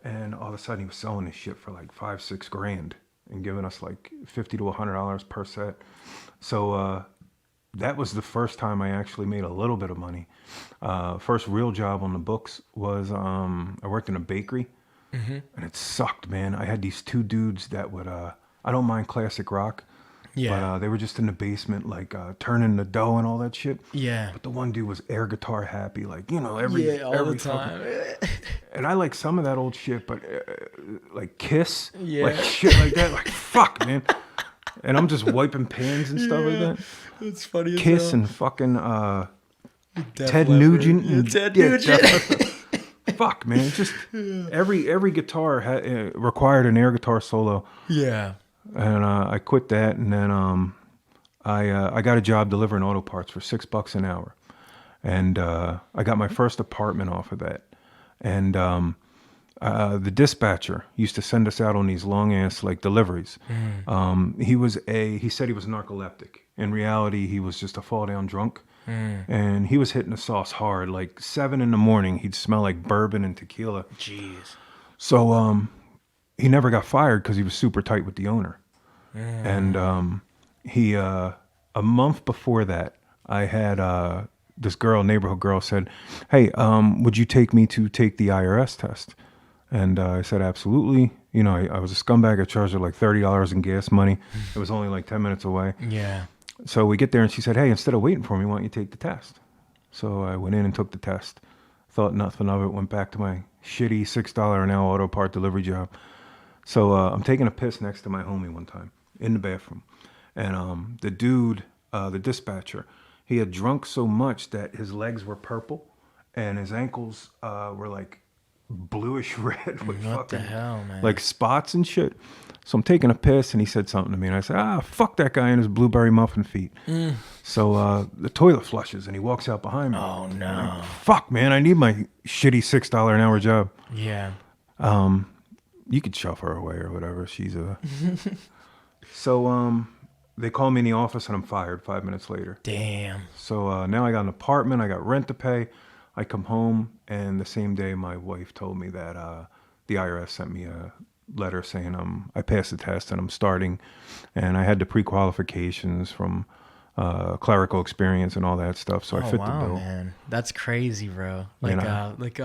And all of a sudden he was selling this shit for like $5-6 grand and giving us like $50 to $100 per set. So that was the first time I actually made a little bit of money. First real job on the books was I worked in a bakery, and it sucked, man. I had these two dudes that would I don't mind classic rock. But they were just in the basement, like turning the dough and all that shit. But the one dude was air guitar happy, like, every the time. And I like some of that old shit, but like Kiss, like shit like that, like fuck, man. And I'm just wiping pans and stuff like that. It's funny. Kiss and fucking Ted Nugent. Ted Nugent. Fuck, man. Just every guitar required an air guitar solo. And I quit that, and then I got a job delivering auto parts for $6 an hour, and I got my first apartment off of that. And the dispatcher used to send us out on these long ass like deliveries. He said he was narcoleptic. In reality, he was just a fall down drunk, and he was hitting the sauce hard. Like 7 a.m, he'd smell like bourbon and tequila. Jeez. So he never got fired because he was super tight with the owner. And he a month before that, I had this neighborhood girl said, hey, would you take me to take the IRS test? And I said, absolutely. I was a scumbag. I charged her like $30 in gas money. It was only like 10 minutes away. So we get there and she said, hey, instead of waiting for me, why don't you take the test? So I went in and took the test. Thought nothing of it. Went back to my shitty $6 an hour auto part delivery job. So I'm taking a piss next to my homie one time in the bathroom. And the dude, the dispatcher, he had drunk so much that his legs were purple and his ankles were like bluish red with what the hell, man? Like spots and shit. So I'm taking a piss and he said something to me and I said, fuck that guy and his blueberry muffin feet. So the toilet flushes and he walks out behind me. Oh no. Like, fuck, man, I need my shitty $6 an hour job. You could shove her away or whatever. She's a... So they call me in the office and I'm fired 5 minutes later. Damn. So now I got an apartment. I got rent to pay. I come home and the same day my wife told me that the IRS sent me a letter saying I passed the test and I'm starting. And I had the pre-qualifications from clerical experience and all that stuff. So I fit the bill. Man. That's crazy, bro. Like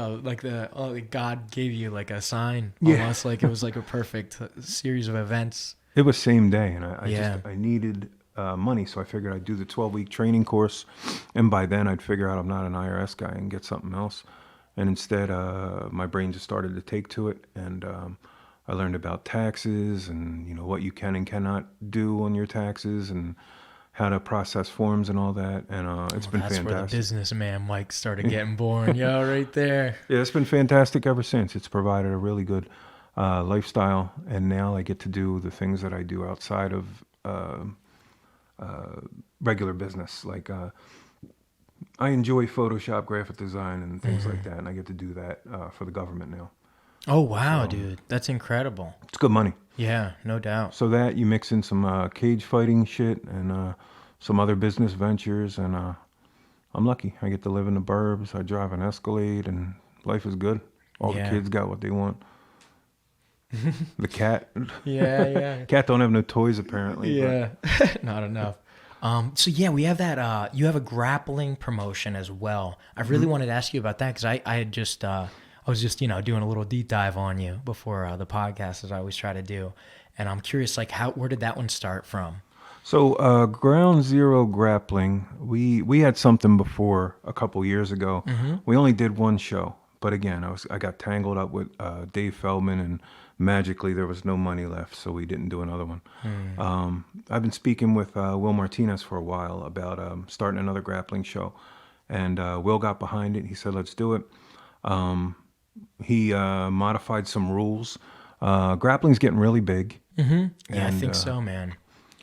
God gave you like a sign. Almost like it was like a perfect series of events. It was same day, and I needed money, so I figured I'd do the 12-week training course, and by then I'd figure out I'm not an IRS guy and get something else. And instead, my brain just started to take to it, and I learned about taxes and, you know, what you can and cannot do on your taxes and how to process forms and all that. And it's been that's fantastic. Where the businessman Mike started getting born. Yo, right there. Yeah, it's been fantastic ever since. It's provided a really good lifestyle, and now I get to do the things that I do outside of regular business. Like I enjoy Photoshop, graphic design, and things like that, and I get to do that for the government now. Oh, wow, dude. That's incredible. It's good money. Yeah, no doubt. So that, you mix in some cage fighting shit and some other business ventures, and I'm lucky. I get to live in the burbs. I drive an Escalade, and life is good. All the kids got what they want. The cat. Yeah. Cat don't have no toys, apparently. Yeah, not enough. So yeah, we have that. You have a grappling promotion as well. I really wanted to ask you about that because I was just doing a little deep dive on you before the podcast, as I always try to do, and I'm curious, like, where did that one start from? So Ground Zero Grappling, we had something before a couple years ago. We only did one show, but again, I got tangled up with Dave Feldman, and magically there was no money left, so we didn't do another one. I've been speaking with Will Martinez for a while about starting another grappling show, and Will got behind it. He said, let's do it. He modified some rules. Grappling's getting really big. Yeah, I think so, man.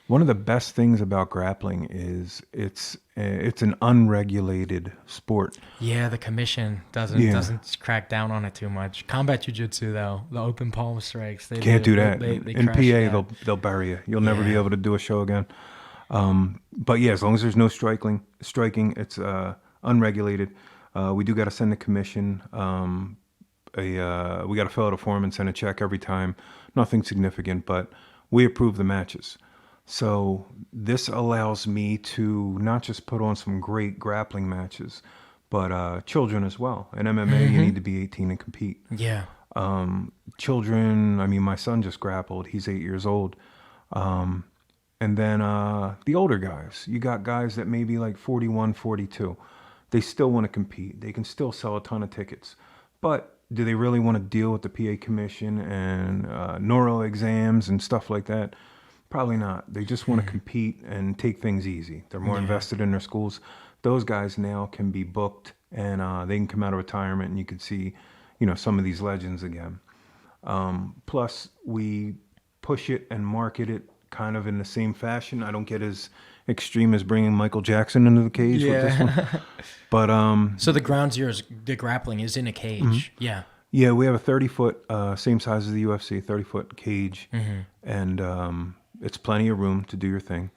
One of the best things about grappling is it's an unregulated sport. Yeah, the commission doesn't crack down on it too much. Combat jiu-jitsu, though, the open palm strikes, they can't do that. They in PA, they'll bury you. You'll never be able to do a show again. But yeah, as long as there's no striking, it's unregulated. We do got to send a commission. We got to fill out a form and send a check every time. Nothing significant, but we approve the matches. So this allows me to not just put on some great grappling matches, but children as well. In MMA, you need to be 18 and compete. Yeah. Children, I mean, my son just grappled. He's 8 years old. And then the older guys. You got guys that may be like 41, 42. They still want to compete. They can still sell a ton of tickets. But do they really want to deal with the PA commission and neuro exams and stuff like that? Probably not. They just want to compete and take things easy. They're more invested in their schools. Those guys now can be booked, and they can come out of retirement, and you can see, some of these legends again. Plus, we push it and market it kind of in the same fashion. I don't get as extreme as bringing Michael Jackson into the cage with this one. But so the Ground Zero's, the grappling is in a cage. Yeah. Yeah, we have a 30-foot, same size as the UFC, 30-foot cage, and it's plenty of room to do your thing.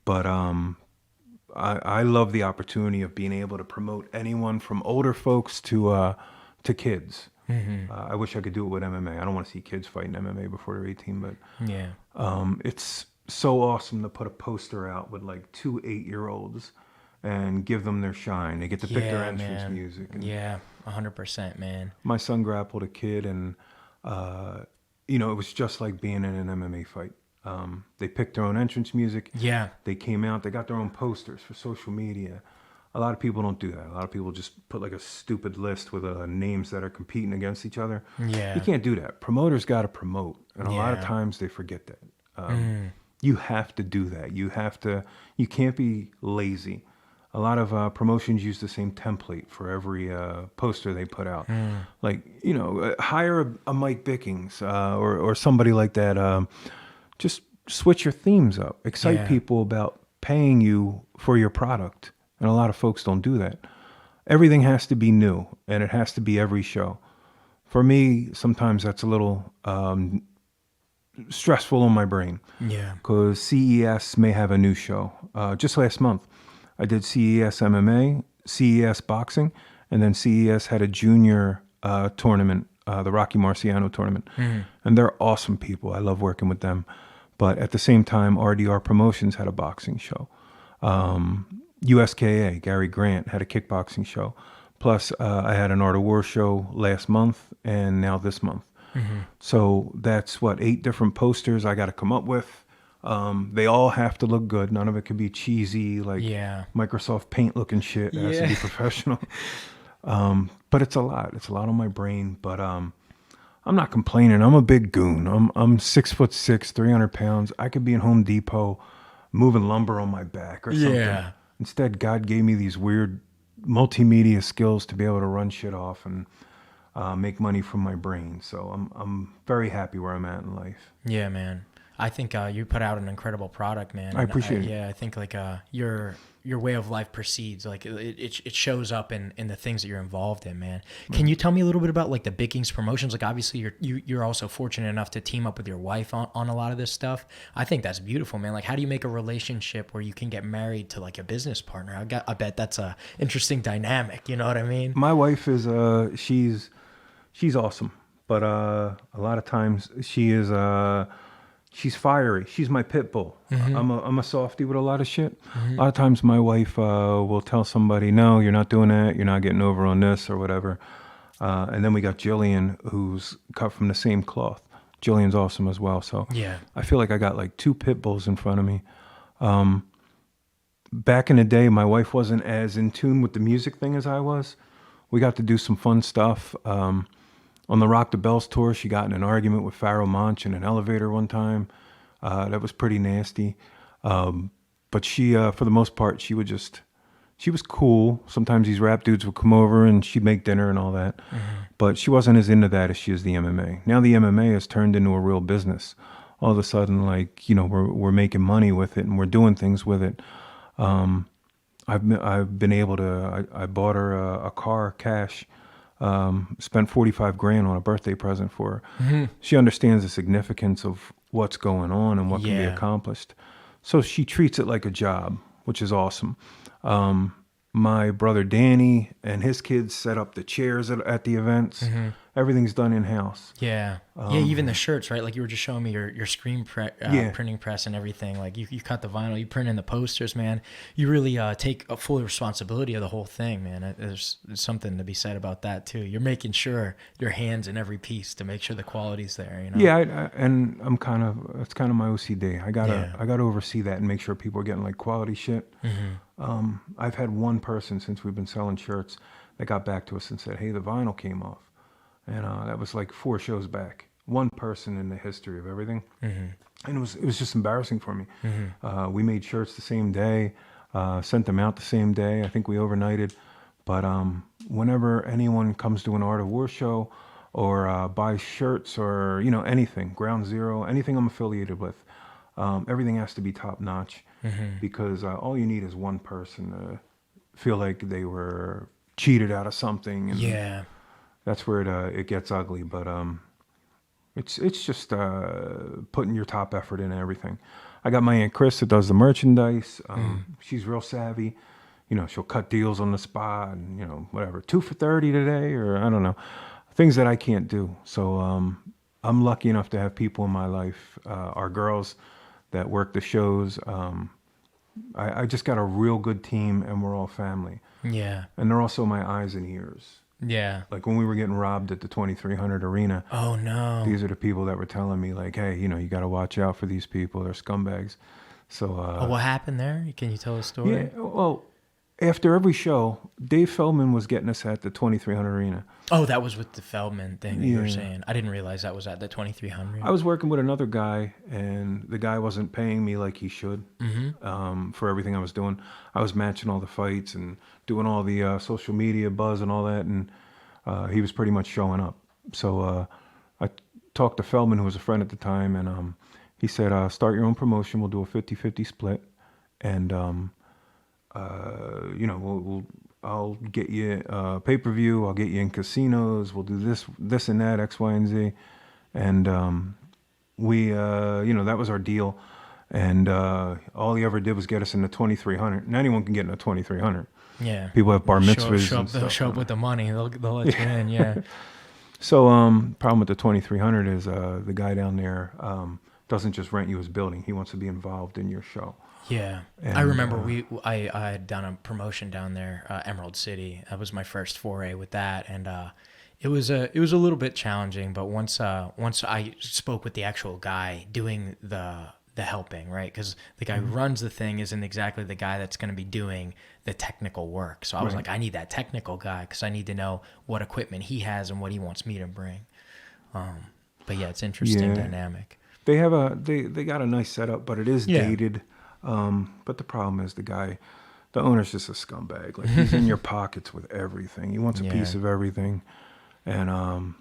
But I love the opportunity of being able to promote anyone from older folks to kids. I wish I could do it with MMA. I don't want to see kids fighting MMA before they're 18, but yeah, it's so awesome to put a poster out with like 2 8-year-olds and give them their shine. They get to pick their entrance music. And 100%, man. My son grappled a kid, and it was just like being in an MMA fight. They picked their own entrance music. Yeah. They came out. They got their own posters for social media. A lot of people don't do that. A lot of people just put like a stupid list with names that are competing against each other. Yeah. You can't do that. Promoters got to promote, and a lot of times they forget that. You have to do that. You can't be lazy. A lot of promotions use the same template for every poster they put out. Like, hire a Mike Bickings or somebody like that. Just switch your themes up. Excite people about paying you for your product. And a lot of folks don't do that. Everything has to be new, and it has to be every show. For me, sometimes that's a little stressful on my brain. Yeah. Because CES may have a new show. Just last month, I did CES MMA, CES boxing, and then CES had a junior tournament, the Rocky Marciano tournament. And they're awesome people. I love working with them. But at the same time, RDR Promotions had a boxing show. USKA, Gary Grant, had a kickboxing show. Plus, I had an Art of War show last month and now this month. So that's 8 different posters I got to come up with. They all have to look good. None of it could be cheesy, like Microsoft Paint looking shit. It has to be professional. But it's a lot. It's a lot on my brain. But I'm not complaining. I'm a big goon. I'm 6'6", 300 pounds. I could be in Home Depot moving lumber on my back or something. Yeah. Instead, God gave me these weird multimedia skills to be able to run shit off and make money from my brain. So I'm very happy where I'm at in life. Yeah, man. I think you put out an incredible product, man. I appreciate it. Yeah, I think like your way of life proceeds, like it shows up in the things that you're involved in, man. Can you tell me a little bit about like the Bickings Promotions? Like obviously you're also fortunate enough to team up with your wife on a lot of this stuff. I think that's beautiful, man. Like how do you make a relationship where you can get married to like a business partner? I bet that's a interesting dynamic. You know what I mean? My wife is she's awesome, but a lot of times she's fiery. She's my pit bull. I'm a softie with a lot of shit. A lot of times my wife will tell somebody, no, you're not doing that. You're not getting over on this or whatever. And then we got Jillian, who's cut from the same cloth. Jillian's awesome as well. So yeah, I feel like I got like two pit bulls in front of me. Back in the day, my wife wasn't as in tune with the music thing as I was. We got to do some fun stuff. On the Rock the Bells tour, she got in an argument with Pharoah Monch in an elevator one time. That was pretty nasty. But she, for the most part, she was cool. Sometimes these rap dudes would come over and she'd make dinner and all that. But she wasn't as into that as she is the MMA. Now the MMA has turned into a real business. All of a sudden, like, you know, we're making money with it and we're doing things with it. I've been able to, I bought her a car cash. Spent $45,000 on a birthday present for her. She understands the significance of what's going on and what can be accomplished. So she treats it like a job, which is awesome. My brother Danny and his kids set up the chairs at the events. Everything's done in-house. Yeah. Yeah, even the shirts, right? Like you were just showing me your screen printing press and everything. Like you cut the vinyl, you print in the posters, man. You really take a full responsibility of the whole thing, man. There's something to be said about that too. You're making sure your hands in every piece to make sure the quality's there, you know? Yeah, and it's kind of my OCD. I gotta oversee that and make sure people are getting like quality shit. I've had one person since we've been selling shirts that got back to us and said, hey, the vinyl came off. And that was like 4 shows back. One person in the history of everything. And it was just embarrassing for me. We made shirts the same day, sent them out the same day. I think we overnighted. But whenever anyone comes to an Art of War show or buys shirts or, you know, anything, Ground Zero, anything I'm affiliated with, everything has to be top notch because all you need is one person to feel like they were cheated out of something. And that's where it gets ugly, but it's just putting your top effort in everything. I got my Aunt Chris that does the merchandise. She's real savvy. You know, she'll cut deals on the spot and, you know, whatever, 2 for $30 today, or I don't know, things that I can't do. So I'm lucky enough to have people in my life, our girls that work the shows. I just got a real good team and we're all family. Yeah. And they're also my eyes and ears. Yeah. Like when we were getting robbed at the 2300 arena. Oh, no. These are the people that were telling me like, hey, you know, you got to watch out for these people. They're scumbags. So. What happened there? Can you tell a story? Yeah. Well, after every show, Dave Feldman was getting us at the 2300 arena. Oh, that was with the Feldman thing that you were saying. I didn't realize that was at the 2300. I was working with another guy, and the guy wasn't paying me like he should for everything I was doing. I was matching all the fights and doing all the social media buzz and all that, and he was pretty much showing up. So I talked to Feldman, who was a friend at the time, and he said, start your own promotion. We'll do a 50-50 split, and you know, I'll get you pay-per-view. I'll get you in casinos. We'll do this and that, X, Y, and Z. And we, you know, that was our deal. And all he ever did was get us in the 2300. And anyone can get in the 2300. Yeah. People have bar mitzvahs. They'll show up with the money. They'll let you in. Yeah. So problem with the 2300 is the guy down there doesn't just rent you his building. He wants to be involved in your show. Yeah, and I remember I had done a promotion down there, Emerald City. That was my first foray with that, and it was a little bit challenging. But once I spoke with the actual guy doing the the helping, right? Because the guy who runs the thing isn't exactly the guy that's going to be doing the technical work. So I was like, I need that technical guy because I need to know what equipment he has and what he wants me to bring. But yeah, it's interesting dynamic. They have they got a nice setup, but it is dated. But the problem is the owner's just a scumbag. Like, he's in your pockets with everything. He wants a piece of everything. And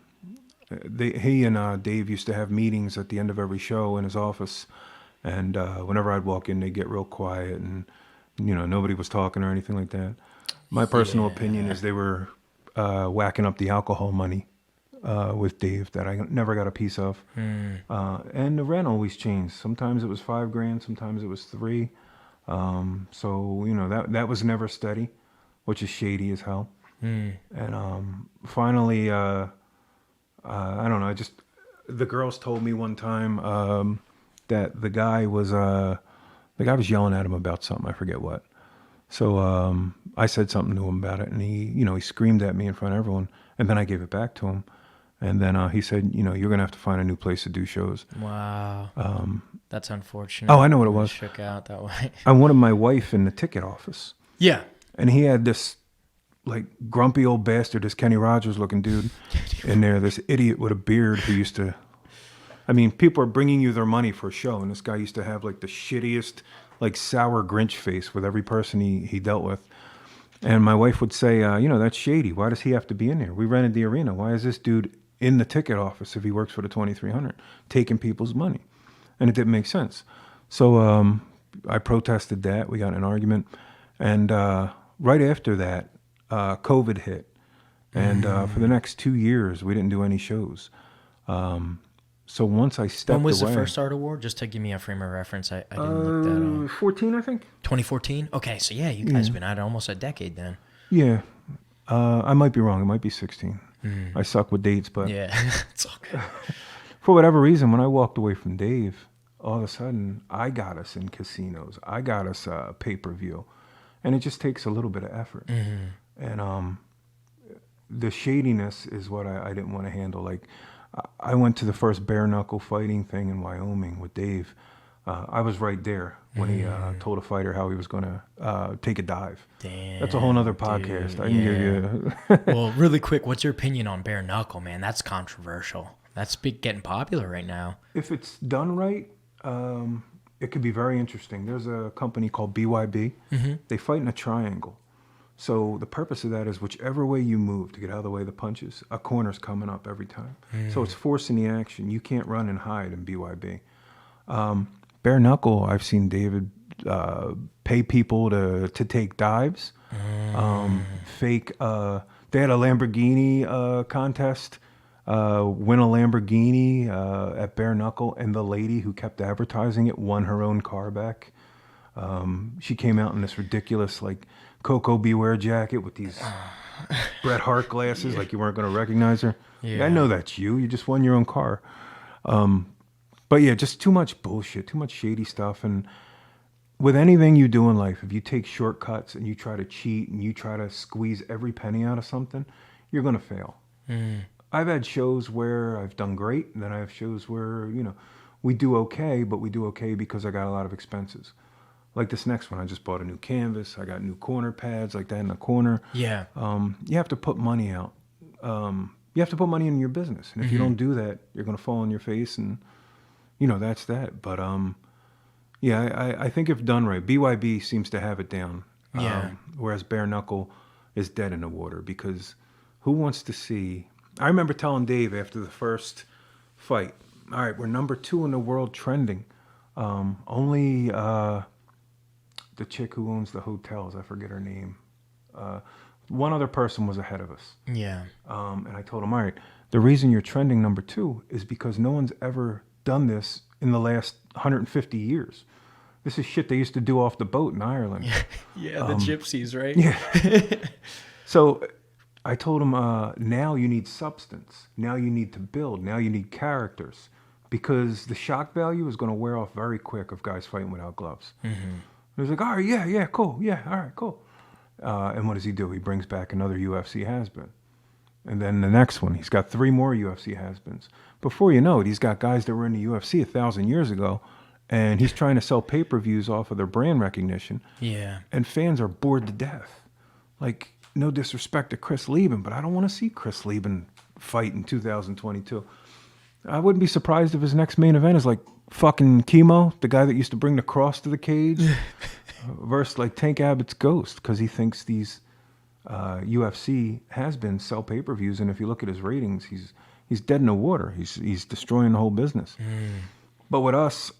he and Dave used to have meetings at the end of every show in his office. And whenever I'd walk in, they'd get real quiet, and nobody was talking or anything like that. My personal opinion is they were whacking up the alcohol money with Dave that I never got a piece of. And the rent always changed. Sometimes it was $5,000, sometimes it was $3,000. So that was never steady, which is shady as hell. And finally, I don't know. The girls told me one time that the guy was yelling at him about something. I forget what. So I said something to him about it, and he screamed at me in front of everyone, and then I gave it back to him. And then he said, you're going to have to find a new place to do shows. Wow. That's unfortunate. Oh, I know what it was. Shook out that way. I wanted my wife in the ticket office. Yeah. And he had this like grumpy old bastard, this Kenny Rogers looking dude in there, this idiot with a beard who used to, people are bringing you their money for a show. And this guy used to have like the shittiest, like sour Grinch face with every person he dealt with. And my wife would say, that's shady. Why does he have to be in there? We rented the arena. Why is this dude in the ticket office if he works for the 2300 taking people's money? And it didn't make sense. So I protested that. We got in an argument. And right after that, COVID hit. And for the next 2 years, we didn't do any shows. So once I stepped away... When was the first Art Award? Just to give me a frame of reference. I didn't look that up. 14, I think. 2014? Okay, so yeah, you guys have been at it almost a decade then. Yeah. I might be wrong. It might be 16. I suck with dates, but... Yeah, it's all good. For whatever reason, when I walked away from Dave, all of a sudden, I got us in casinos. I got us pay-per-view. And it just takes a little bit of effort. And the shadiness is what I didn't want to handle. Like, I went to the first bare-knuckle fighting thing in Wyoming with Dave. I was right there when he told a fighter how he was going to take a dive. Damn, that's a whole nother podcast. Dude, I can give you... Well, really quick, what's your opinion on bare knuckle, man? That's controversial. That's getting popular right now. If it's done right, it could be very interesting. There's a company called BYB. They fight in a triangle. So the purpose of that is whichever way you move to get out of the way of the punches, a corner's coming up every time. So it's forcing the action. You can't run and hide in BYB. Bare knuckle, I've seen David pay people to take dives. Fake. They had a Lamborghini contest. Win a Lamborghini at bare knuckle, and the lady who kept advertising it won her own car back. She came out in this ridiculous like Coco Beware jacket with these Bret Hart glasses, like you weren't going to recognize her. I know that's you. You just won your own car. But yeah, just too much bullshit, too much shady stuff. And with anything you do in life, if you take shortcuts and you try to cheat and you try to squeeze every penny out of something, you're going to fail. I've had shows where I've done great, and then I have shows where, we do okay, but we do okay because I got a lot of expenses. Like this next one, I just bought a new canvas. I got new corner pads like that in the corner. Yeah. You have to put money out. You have to put money in your business. And if you don't do that, you're going to fall on your face, and, that's that. But, yeah, I think if done right, BYB seems to have it down. Whereas bare knuckle is dead in the water, because who wants to see... I remember telling Dave after the first fight, all right, we're number 2 in the world trending. Only the chick who owns the hotels, I forget her name. One other person was ahead of us. Yeah. And I told him, all right, the reason you're trending number 2 is because no one's ever done this in the last 150 years. This is shit they used to do off the boat in Ireland. Yeah, the gypsies, right? Yeah. So I told him, now you need substance. Now you need to build. Now you need characters. Because the shock value is going to wear off very quick of guys fighting without gloves. He was like, all right, yeah, cool. Yeah, all right, cool. And what does he do? He brings back another UFC has-been. And then the next one, he's got 3 more UFC has-beens. Before you know it, he's got guys that were in the UFC 1,000 years ago, and he's trying to sell pay-per-views off of their brand recognition. Yeah. And fans are bored to death. Like, no disrespect to Chris Lieben, but I don't want to see Chris Lieben fight in 2022. I wouldn't be surprised if his next main event is like fucking Chemo, the guy that used to bring the cross to the cage, versus like Tank Abbott's Ghost, because he thinks these UFC has been sell pay-per-views, and if you look at his ratings, he's dead in the water. He's destroying the whole business. But with us,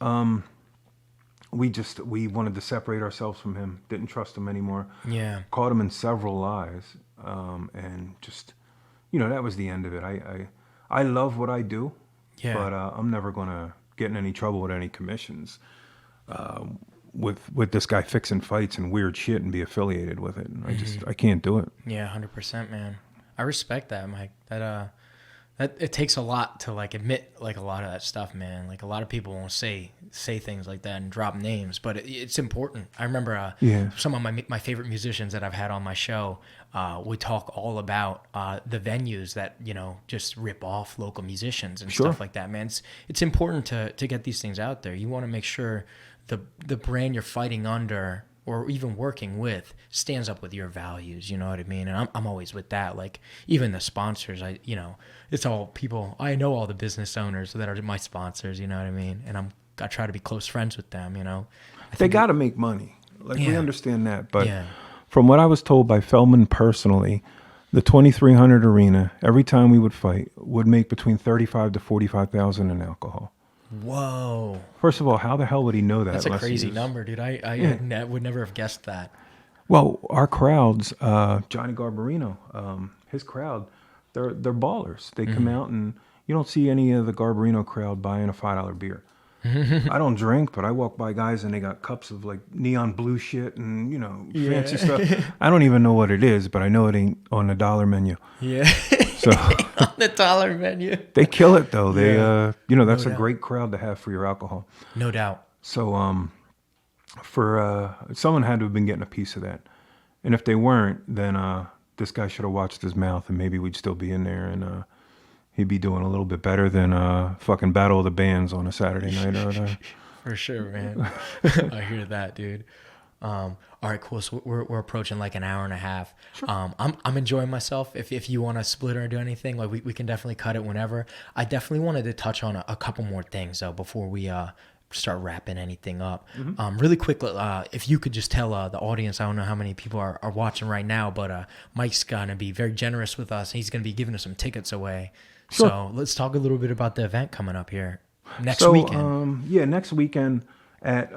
we wanted to separate ourselves from him. Didn't trust him anymore. Yeah. Caught him in several lies, and just, that was the end of it. I love what I do, but I'm never gonna get in any trouble with any commissions with this guy fixing fights and weird shit and be affiliated with it. I can't do it. Yeah, 100%, man. I respect that, Mike. That it takes a lot to like admit like a lot of that stuff, man. Like a lot of people won't say things like that and drop names, but it's important. I remember some of my favorite musicians that I've had on my show would talk all about the venues that just rip off local musicians and stuff like that, man. It's important to get these things out there. You want to make sure the brand you're fighting under or even working with stands up with your values, you know what I mean? And I'm always with that. Like even the sponsors, it's all people. I know all the business owners that are my sponsors, you know what I mean? And I try to be close friends with them, They got to make money. Like we understand that, but from what I was told by Feldman personally, the 2300 arena, every time we would fight, would make between 35 to 45,000 in alcohol. Whoa. First of all, how the hell would he know that? That's a crazy number, dude. I would never have guessed that. Well, our crowds, Johnny Garbarino, his crowd, they're ballers. They come out, and you don't see any of the Garbarino crowd buying a $5 beer. I don't drink, but I walk by guys and they got cups of like neon blue shit and fancy stuff. I don't even know what it is, but I know it ain't on the dollar menu. Yeah. So on the dollar menu. They kill it though. They that's a great crowd to have for your alcohol. No doubt. So for someone had to have been getting a piece of that. And if they weren't, then this guy should have watched his mouth, and maybe we'd still be in there, and he'd be doing a little bit better than fucking Battle of the Bands on a Saturday night. For sure, man. I hear that, dude. All right, cool. So we're approaching like an hour and a half. Sure. I'm enjoying myself. If you want to split or do anything, like we can definitely cut it whenever. I definitely wanted to touch on a couple more things though before we start wrapping anything up. Really quick, if you could just tell the audience, I don't know how many people are watching right now, but Mike's gonna be very generous with us. He's gonna be giving us some tickets away. Sure. So let's talk a little bit about the event coming up here next weekend. Next weekend at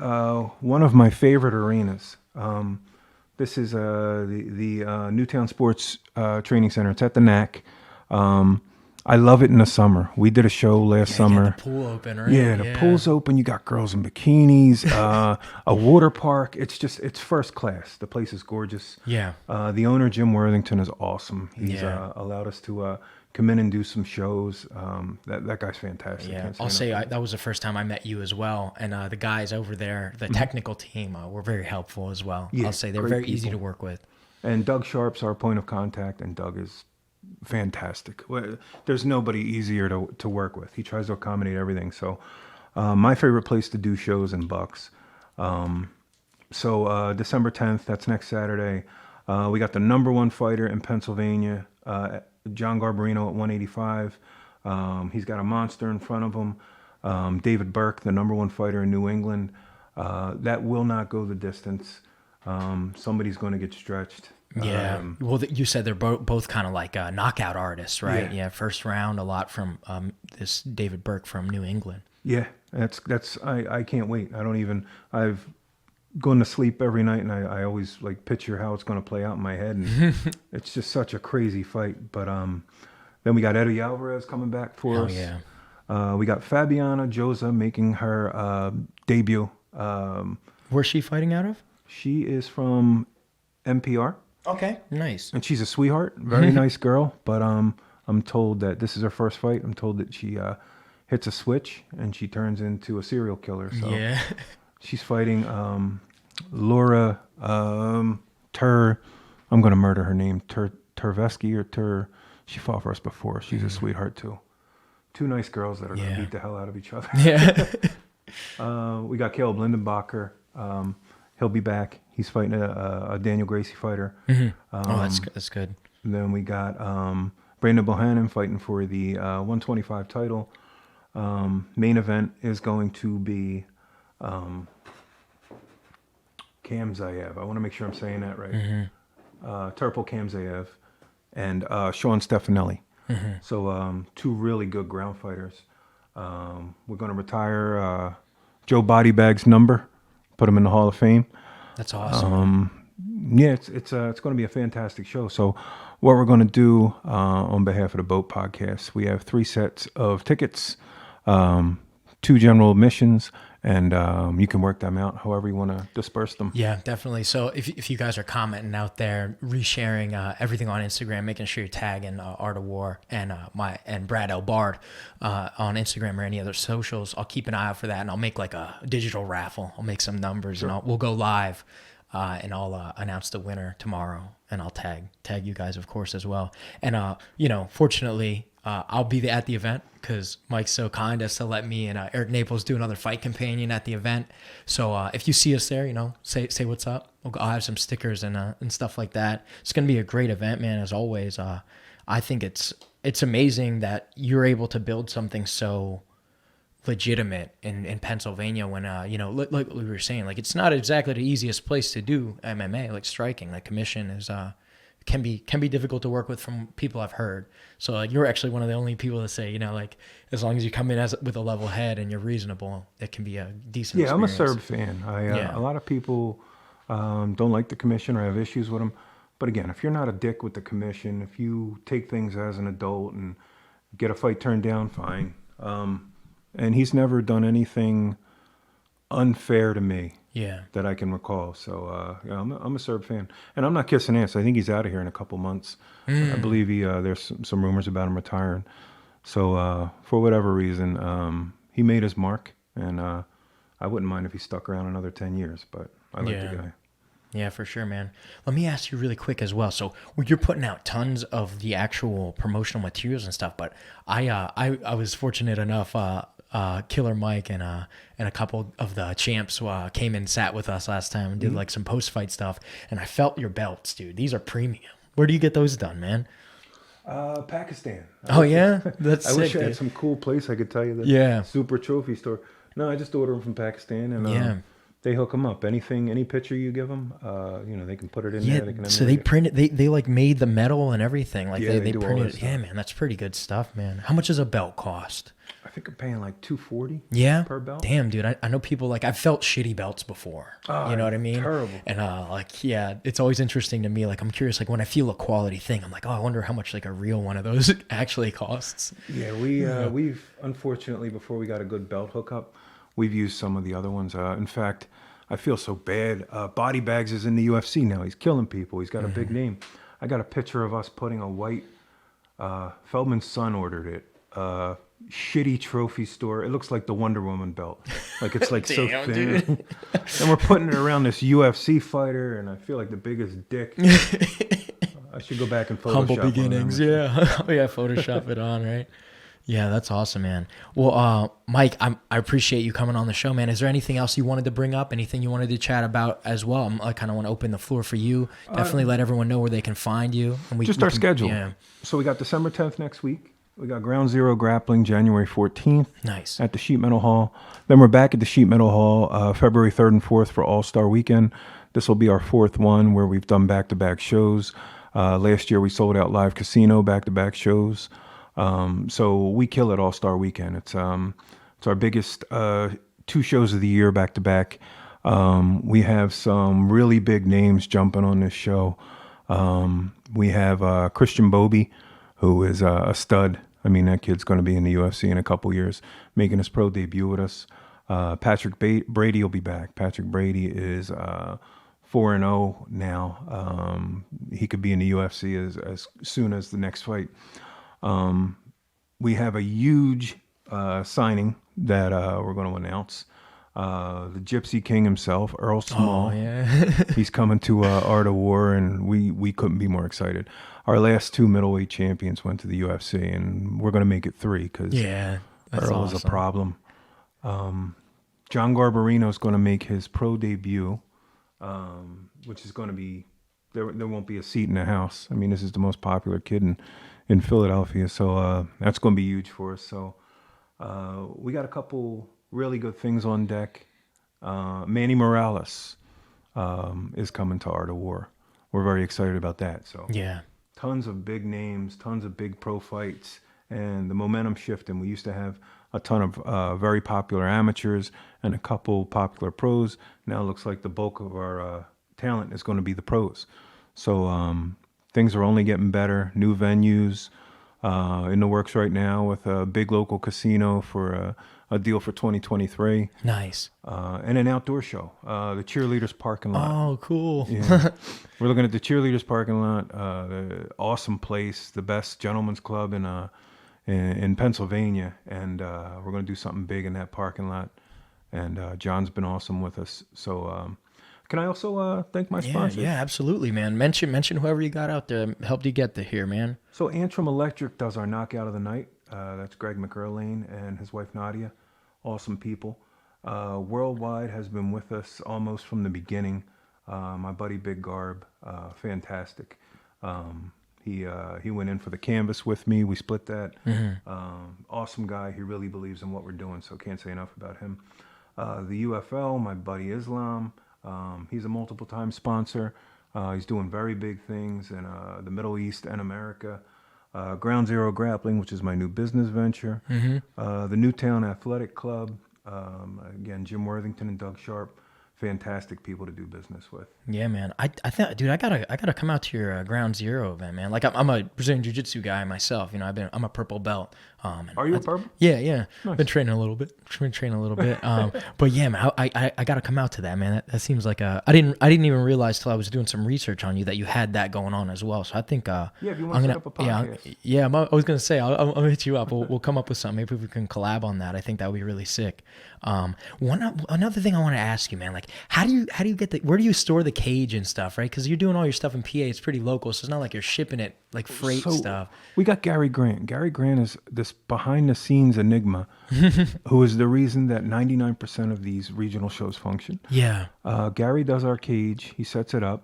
one of my favorite arenas. This is the Newtown Sports Training Center. It's at the NAC. I love it in the summer. We did a show last summer. The pool open, right? Yeah, the pool's open. You got girls in bikinis, a water park. It's first class. The place is gorgeous. Yeah. The owner, Jim Worthington, is awesome. He's allowed us to come in and do some shows. That guy's fantastic. Yeah, I'll say that was the first time I met you as well. And the guys over there, the technical team, were very helpful as well. Yeah, I'll say they're very easy to work with. And Doug Sharp's our point of contact, and Doug is fantastic. There's nobody easier to work with. He tries to accommodate everything. So my favorite place to do shows in Bucks. So December 10th, that's next Saturday. We got the number one fighter in Pennsylvania, John Garbarino at 185. He's got a monster in front of him. David Burke, the number one fighter in New England. That will not go the distance. Somebody's going to get stretched. Yeah. Well, you said they're both kind of like knockout artists, right? Yeah. First round, a lot from this David Burke from New England. Yeah. I can't wait. I've gone to sleep every night, and I always like picture how it's going to play out in my head, and it's just such a crazy fight. But then we got Eddie Alvarez coming back for us. Yeah. We got Fabiana Josa making her debut. Where's she fighting out of? She is from NPR. Okay, nice. And she's a sweetheart, very nice girl. But I'm told that this is her first fight. I'm told that she hits a switch and she turns into a serial killer. So yeah. She's fighting Laura I'm going to murder her name. Turveski or Tur. She fought for us before. She's a sweetheart too. Two nice girls that are going to beat the hell out of each other. Yeah. We got Caleb Lindenbacher. He'll be back. He's fighting a Daniel Gracie fighter. That's good. And then we got Brandon Bohannon fighting for the 125 title. Main event is going to be Kamzayev. I want to make sure I'm saying that right. Turpel Kamzayev and Sean Stefanelli. So two really good ground fighters. We're going to retire Joe Bodybags number, put him in the Hall of Fame. That's awesome. Yeah, it's going to be a fantastic show. So what we're going to do on behalf of the B.O.A.T podcast, we have 3 sets of tickets, 2 general admissions, and you can work them out however you want to disperse them. Yeah, definitely. So if you guys are commenting out there, resharing everything on Instagram, making sure you're tagging Art of War and BradElBard on Instagram or any other socials, I'll keep an eye out for that, and I'll make like a digital raffle. I'll make some numbers, and we'll go live, and I'll announce the winner tomorrow, and I'll tag you guys, of course, as well. And fortunately, I'll be at the event because Mike's so kind as to let me and Eric Naples do another fight companion at the event. So if you see us there, say what's up. I'll have some stickers and stuff like that. It's going to be a great event, man, as always. I think it's amazing that you're able to build something so legitimate in Pennsylvania when, like we were saying, like it's not exactly the easiest place to do MMA, like striking. Like commission is... can be difficult to work with from people I've heard. So like you're actually one of the only people that say, like as long as you come in with a level head and you're reasonable, it can be a decent experience. I'm a Serb fan. A lot of people don't like the commission or have issues with them. But again, if you're not a dick with the commission, if you take things as an adult and get a fight turned down, fine. And he's never done anything unfair to me. Yeah, that I can recall. So I'm a Serb fan, and I'm not kissing ass. I think he's out of here in a couple months. I believe there's some rumors about him retiring. So for whatever reason, he made his mark, and I wouldn't mind if he stuck around another 10 years. But I like the guy. Yeah, for sure, man. Let me ask you really quick as well. So you're putting out tons of the actual promotional materials and stuff, but I was fortunate enough. Killer Mike and a couple of the champs came and sat with us last time and did like some post-fight stuff, and I felt your belts, dude. These are premium. Where do you get those done, man? Pakistan. That's I sick, wish I had dude. some cool place I could tell you that super trophy store. No, I just order them from Pakistan, and they hook them up. Any picture you give them, they can put it in there. They can so they printed. They like made the metal and everything. Like they do printed all it. that Yeah, stuff. man, that's pretty good stuff, man. How much does a belt cost? I think I'm paying like $240 per belt. Damn, dude. I know people I've felt shitty belts before. You know what I mean? Terrible. And it's always interesting to me. Like I'm curious, like when I feel a quality thing, I'm like, oh, I wonder how much like a real one of those actually costs. Yeah, we've unfortunately, before we got a good belt hookup, we've used some of the other ones. In fact, I feel so bad. Body Bags is in the UFC now. He's killing people. He's got a big name. I got a picture of us putting a white, Feldman's son ordered it. Shitty trophy store. It looks like the Wonder Woman belt. Like it's like so thin. And we're putting it around this UFC fighter, and I feel like the biggest dick. I should go back and Photoshop. Humble beginnings, Photoshop it on, right? Yeah, that's awesome, man. Well, Mike, I appreciate you coming on the show, man. Is there anything else you wanted to bring up? Anything you wanted to chat about as well? I kind of want to open the floor for you. Definitely let everyone know where they can find you. And our schedule. Yeah. So we got December 10th next week. We got Ground Zero Grappling January 14th. Nice. At the Sheet Metal Hall. Then we're back at the Sheet Metal Hall February 3rd and 4th for All-Star Weekend. This will be our 4th one where we've done back-to-back shows. Last year we sold out Live Casino back-to-back shows. So we kill it All-Star Weekend. It's our biggest 2 shows of the year back-to-back. We have some really big names jumping on this show. We have Christian Bobby, who is a stud. I mean, that kid's going to be in the UFC in a couple years, making his pro debut with us. Patrick Brady will be back. Patrick Brady is 4-0 now. He could be in the UFC as soon as the next fight. We have a huge signing that we're going to announce. The Gypsy King himself, Earl Small. Oh, yeah. He's coming to Art of War, and we couldn't be more excited. Our last 2 middleweight champions went to the UFC, and we're going to make it 3 because Earl is a problem. John Garbarino is going to make his pro debut, which is going to be, there won't be a seat in the house. I mean, this is the most popular kid in Philadelphia, so that's going to be huge for us. So we got a couple really good things on deck. Manny Morales is coming to Art of War. We're very excited about that. So yeah, tons of big names, tons of big pro fights, and the momentum shifting. We used to have a ton of very popular amateurs and a couple popular pros. Now it looks like the bulk of our talent is going to be the pros. So things are only getting better. New venues in the works right now with a big local casino for a deal for 2023. Nice. And an outdoor show, the cheerleaders parking lot. Oh, cool. Yeah. We're looking at the cheerleaders parking lot. The awesome place, the best gentlemen's club in Pennsylvania, and we're going to do something big in that parking lot. And John's been awesome with us. So can I also thank my sponsors? Yeah, absolutely, man. Mention whoever you got out there helped you get to here, man. So Antrim Electric does our knockout of the night. That's Greg McErlane and his wife Nadia. Awesome people. Worldwide has been with us almost from the beginning. My buddy Big Garb, fantastic. He went in for the canvas with me. We split that. Awesome guy. He really believes in what we're doing, so can't say enough about him. The UFL, my buddy Islam. He's a multiple-time sponsor. He's doing very big things in the Middle East and America. Ground Zero Grappling, which is my new business venture. The Newtown Athletic Club. Again, Jim Worthington and Doug Sharp. Fantastic people to do business with. Yeah, man. I think, dude, I gotta come out to your Ground Zero event, man. Like I'm a Brazilian Jiu-Jitsu guy myself. You know, I'm a purple belt. Are you a purple? Yeah. Nice. Been training a little bit. But yeah, man, I gotta come out to that, man. That seems like I didn't even realize till I was doing some research on you that you had that going on as well. So I think if you want to set up a podcast. I was gonna say I'll hit you up. We'll come up with something. Maybe we can collab on that. I think that would be really sick. Another thing I want to ask you, man, like how do you get where do you store the cage and stuff, right? Because you're doing all your stuff in PA. It's pretty local, so it's not like you're shipping it like freight stuff. We got Gary Grant. Gary Grant is this behind the scenes enigma who is the reason that 99% of these regional shows function. Yeah. Gary does our cage. He sets it up.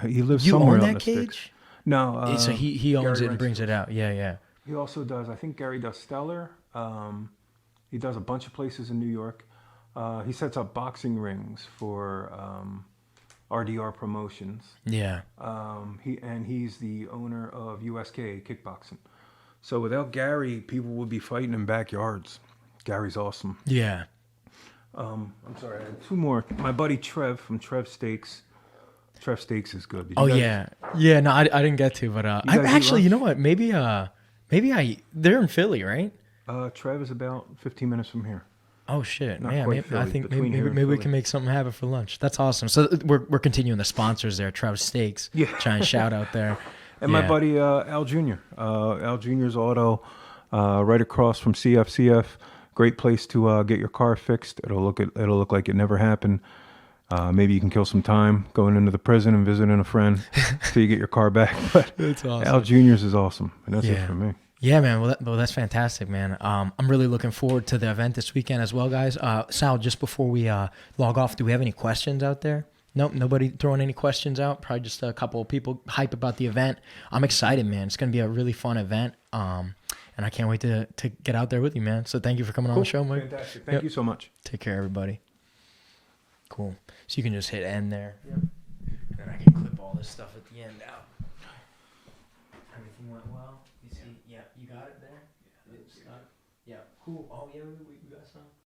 He lives You somewhere own on that the cage? sticks. No. So he owns Gary it and brings it out. Yeah. He also does, I think Gary does Stellar. He does a bunch of places in New York. He sets up boxing rings for RDR Promotions. Yeah. He's the owner of USK Kickboxing. So without Gary, people would be fighting in backyards. Gary's awesome. Yeah. I'm sorry, I had two more. My buddy Trev from Trev Steaks. Trev Steaks is good. Yeah. No, I didn't get to, but I actually, you know what? Maybe they're in Philly, right? Trev is about 15 minutes from here. Oh shit! Not Yeah, quite Philly, I think between here and maybe we Philly. can make something happen for lunch. That's awesome. So we're continuing the sponsors there. Trev Steaks. Yeah. Trying shout out there. And my buddy Al Jr. Al Jr.'s Auto, right across from CFCF. Great place to get your car fixed. It'll look like it never happened. Maybe you can kill some time going into the prison and visiting a friend till you get your car back. But That's awesome. Al Jr.'s is awesome, and that's it for me. Yeah, man. Well, that's fantastic, man. I'm really looking forward to the event this weekend as well, guys. Sal, just before we log off, do we have any questions out there? Nope, nobody throwing any questions out. Probably just a couple of people hype about the event. I'm excited, man. It's going to be a really fun event, and I can't wait to get out there with you, man. So thank you for coming on the show, Mike. Fantastic. Thank you so much. Take care, everybody. Cool. So you can just hit end there. Yep. And then I can clip all this stuff at the end out. Everything went well. You see? Yeah, you got it there? Yeah, cool. Oh, yeah, we got some.